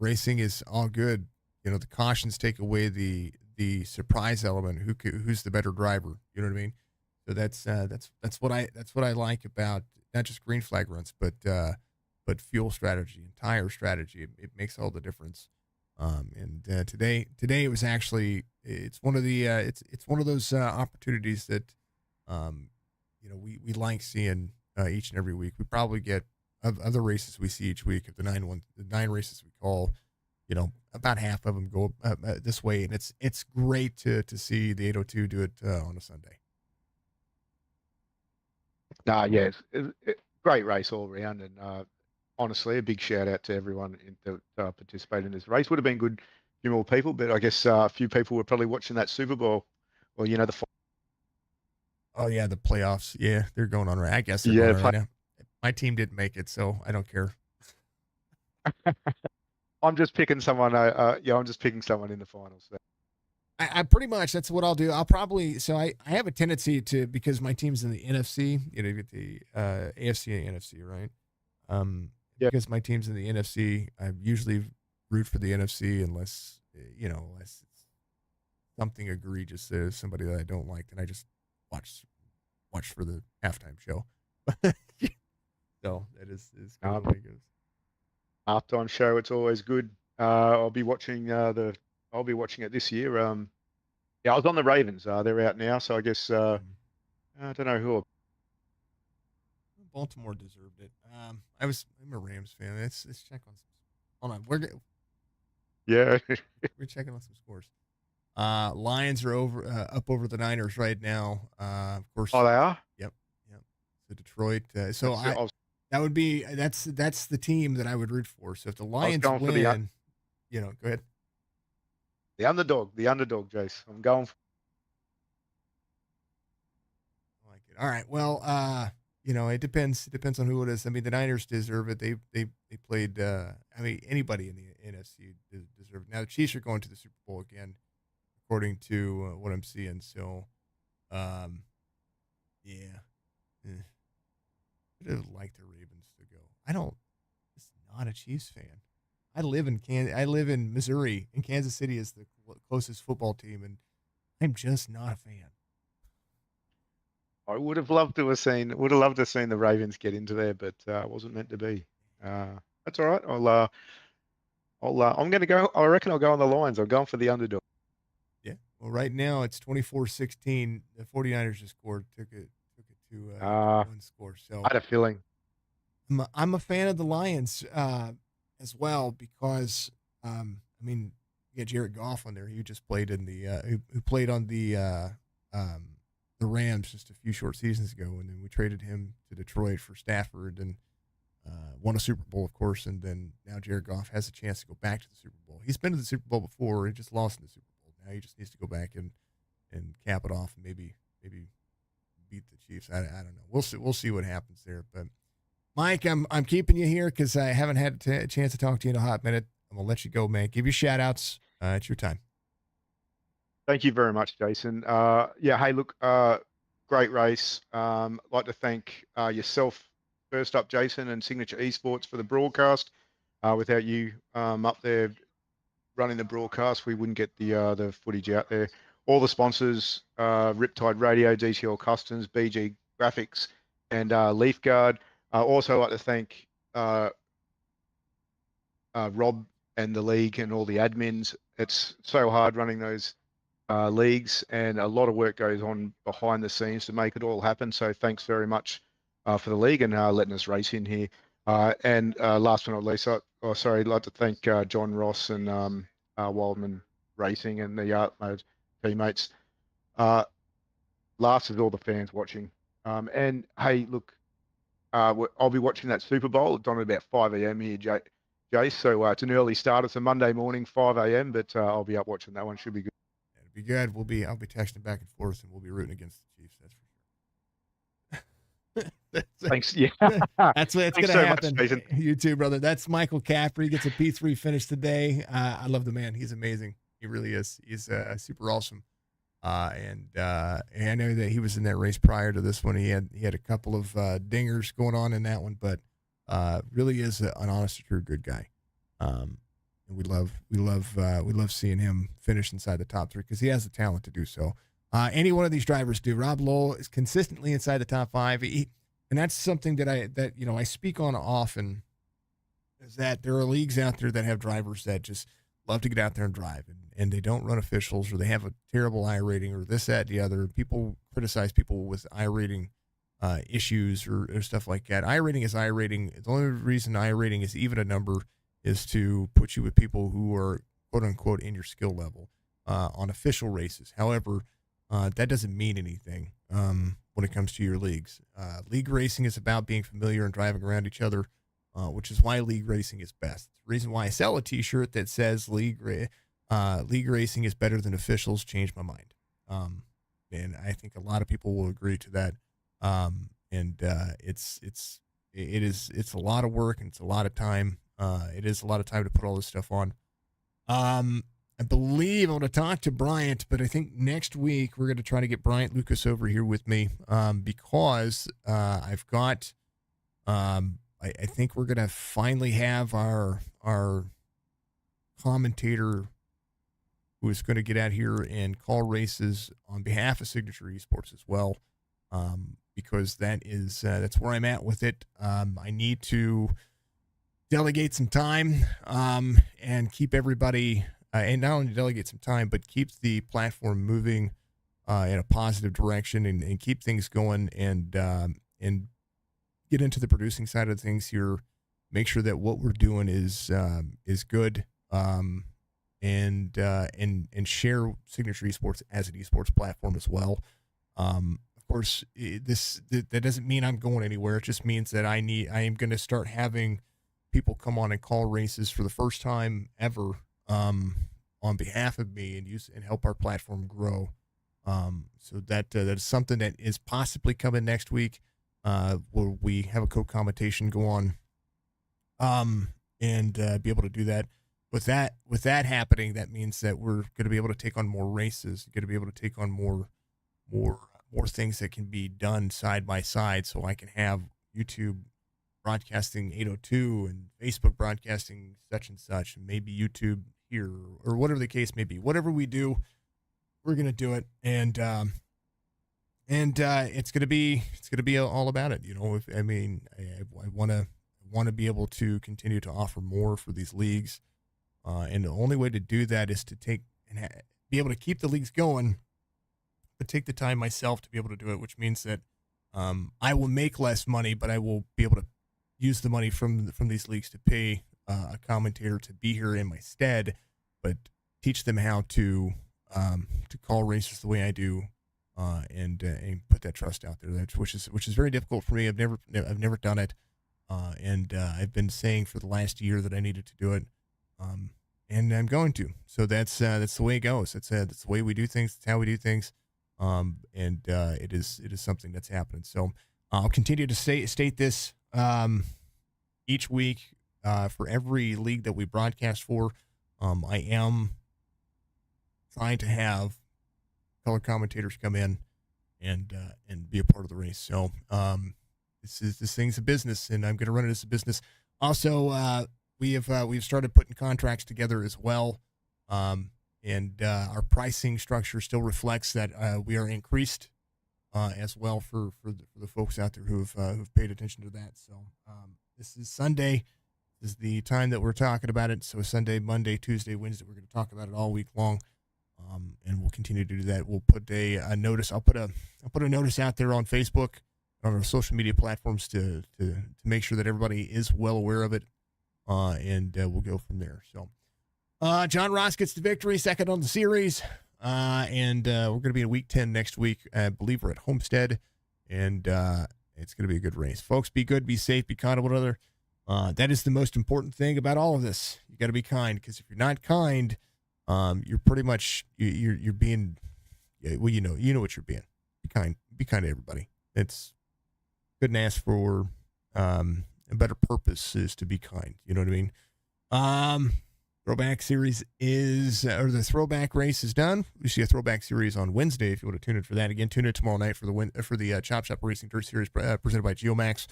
Racing is all good. The cautions take away the surprise element. Who's the better driver? You know what I mean? So that's what I like about not just green flag runs, but fuel strategy and tire strategy. It makes all the difference. And today it was actually it's one of the it's one of those opportunities that we like seeing each and every week. We probably get of the races we see each week of the 9 races we call, about half of them go this way, and it's great to see the 802 do it on a Sunday. Yeah, it's great race all around, and honestly, a big shout out to everyone that participated in this race. Would have been good, a few more people, but I guess a few people were probably watching that Super Bowl, or the. Oh yeah, the playoffs. Yeah, they're going on right. I guess they're going on right now. My team didn't make it, so I don't care. I'm just picking someone. I'm just picking someone in the finals. So. I pretty much that's what I'll do. I'll probably I have a tendency to, because my team's in the NFC. You get the AFC and NFC, right? Yeah. Because my team's in the NFC, I usually root for the NFC unless unless it's something egregious. There's somebody that I don't like, and I just watch for the halftime show. So that is kind of the way it goes. Halftime show, it's always good. I'll be watching it this year. I was on the Ravens. They're out now, so I guess I don't know who. Baltimore deserved it. I'm a Rams fan. Let's check on some. Hold on, we're checking on some scores. Lions are up over the Niners right now. Of course. Oh, they are. Yep. So Detroit. That would be that's the team that I would root for. So if the Lions win, go ahead. The underdog, Jace. I'm going for. I like it. All right. Well, it depends. It depends on who it is. I mean, the Niners deserve it. They played. Anybody in the NFC deserve it. Now the Chiefs are going to the Super Bowl again. Of according to what I'm seeing. So, yeah. I'd have liked the Ravens to go. I don't. It's not a Chiefs fan. I live in Missouri, and Kansas City is the closest football team, and I'm just not a fan. I would have loved to have seen the Ravens get into there, but it wasn't meant to be. That's all right. I'm going to go. I reckon I'll go on the Lions. I'm going for the underdog. Yeah. Well, right now it's 24-16. The 49ers just scored, took it to one score. So I had a feeling. I'm a fan of the Lions as well because I mean, you got Jared Goff on there. He just played in the who played on the Rams just a few short seasons ago, and then we traded him to Detroit for Stafford and won a Super Bowl, of course. And then now Jared Goff has a chance to go back to the Super Bowl. He's been to the Super Bowl before. He just lost in the Super Bowl. Now he just needs to go back and cap it off and maybe beat the Chiefs. I don't know. We'll see what happens there. But Mike, I'm keeping you here because I haven't had a chance to talk to you in a hot minute. I'm gonna let you go, man. Give your shout outs. It's your time. Thank you very much, Jason. Yeah, hey, look, great race. Like to thank yourself first up, Jason, and Signature Esports for the broadcast. Without you up there running the broadcast, we wouldn't get the footage out there. All the sponsors, Riptide Radio, DCL Customs, BG Graphics, and Leafguard. Also like to thank Rob and the league and all the admins. It's so hard running those leagues, and a lot of work goes on behind the scenes to make it all happen. So thanks very much for the league and letting us race in here. And last but not least, I'd like to thank John Ross and Wildman Racing and the teammates. Last is all the fans watching. And hey, look, I'll be watching that Super Bowl. It's on at about 5 a.m. here, Jace. So it's an early start. It's a Monday morning, 5 a.m. But I'll be up watching that one. Should be good. It'll be good. I'll be texting back and forth, and we'll be rooting against the Chiefs. That's for sure. Thanks. Yeah, that's going to happen. Much, you too, brother. That's Michael Caffrey. Gets a P3 finish today. I love the man. He's amazing. He really is. He's super awesome. And I know that he was in that race prior to this one. He had a couple of dingers going on in that one, but really is an honest to true good guy. And we love seeing him finish inside the top three because he has the talent to do so. Any one of these drivers do. Rob Lowell is consistently inside the top five. And that's something that I speak on often, is that there are leagues out there that have drivers that just love to get out there and drive, and they don't run officials, or they have a terrible I rating, or this, that, the other. People criticize people with I rating issues or stuff like that. I rating is I rating. The only reason I rating is even a number is to put you with people who are quote unquote in your skill level on official races. However, that doesn't mean anything when it comes to your leagues. League racing is about being familiar and driving around each other, which is why league racing is best. The reason why I sell a T-shirt that says league racing is better than officials changed my mind. And I think a lot of people will agree to that. It's a lot of work, and it's a lot of time. It is a lot of time to put all this stuff on. I believe I'm going to talk to Bryant, but I think next week we're going to try to get Bryant Lucas over here with me because I've got I think we're going to finally have our commentator who is going to get out here and call races on behalf of Signature Esports as well, because that's where I'm at with it. I need to delegate some time and keep everybody, and not only delegate some time, but keep the platform moving in a positive direction and keep things going and get into the producing side of things here. Make sure that what we're doing is good, and share Signature Esports as an esports platform as well. Of course, that doesn't mean I'm going anywhere. It just means that I am going to start having people come on and call races for the first time ever on behalf of me and help our platform grow. So that is something that is possibly coming next week, where we have a co-commentation go on and be able to do that. with that happening, that means that we're going to be able to take on more races, going to be able to take on more things that can be done side by side. So I can have YouTube broadcasting 802 and Facebook broadcasting such and such, and maybe YouTube here or whatever the case may be. Whatever we do, we're going to do it. And it's going to be all about it. You know, I want to be able to continue to offer more for these leagues. And the only way to do that is to take and be able to keep the leagues going, but take the time myself to be able to do it, which means that I will make less money, but I will be able to use the money from these leagues to pay a commentator to be here in my stead, but teach them how to call races the way I do, and put that trust out there. Which is very difficult for me. I've never done it, and I've been saying for the last year that I needed to do it. And I'm going to. So that's the way it goes. That's the way we do things. That's how we do things. It is something that's happening. So I'll continue to state this each week for every league that we broadcast for. I am trying to have color commentators come in and be a part of the race. So this thing's a business, and I'm going to run it as a business. Also, we've started putting contracts together as well, and our pricing structure still reflects that we are increased as well for the folks out there who've paid attention to that. So this is Sunday. This is the time that we're talking about it. So Sunday, Monday, Tuesday, Wednesday, we're going to talk about it all week long, and we'll continue to do that. We'll put a notice. I'll put a notice out there on Facebook, on our social media platforms to make sure that everybody is well aware of it. And we'll go from there. So, John Ross gets the victory, second on the series. And we're going to be in week 10 next week. I believe we're at Homestead, and it's going to be a good race. Folks, be good, be safe, be kind to one another. That is the most important thing about all of this. You got to be kind, because if you're not kind, you're pretty much you're being, well, you know what you're being. Be kind to everybody. It's couldn't ask for a better purpose is to be kind. You know what I mean? Throwback series the throwback race is done. We see a throwback series on Wednesday if you want to tune in for that. Again, tune in tomorrow night for the Chop Shop Racing Dirt Series presented by Geomax.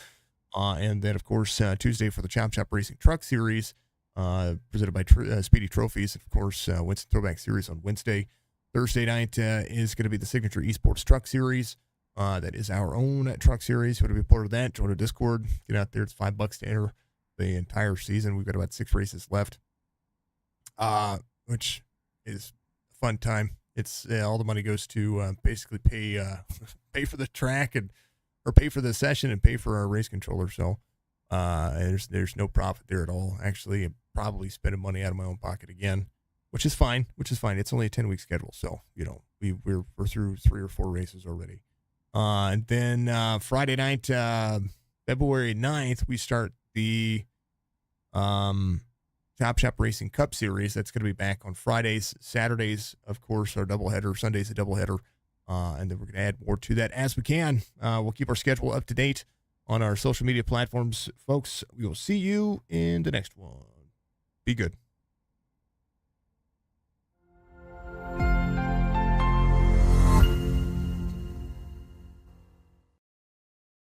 And then, of course, Tuesday for the Chop Shop Racing Truck Series presented by Speedy Trophies. And, of course, Winston Throwback Series on Wednesday. Thursday night is going to be the Signature Esports Truck Series. That is our own truck series. If you want to be part of that, join our Discord. Get out there. It's $5 to enter the entire season. We've got about 6 races left, which is a fun time. It's all the money goes to basically pay for the track or pay for the session and pay for our race controller. So there's no profit there at all. Actually, I'm probably spending money out of my own pocket again, which is fine. It's only a 10-week schedule, so we're through 3 or 4 races already. And then Friday night, February 9th, we start the Chop Shop Racing Cup Series. That's going to be back on Fridays. Saturdays, of course, are doubleheader. Sundays, a doubleheader. And then we're going to add more to that as we can. We'll keep our schedule up to date on our social media platforms. Folks, we will see you in the next one. Be good.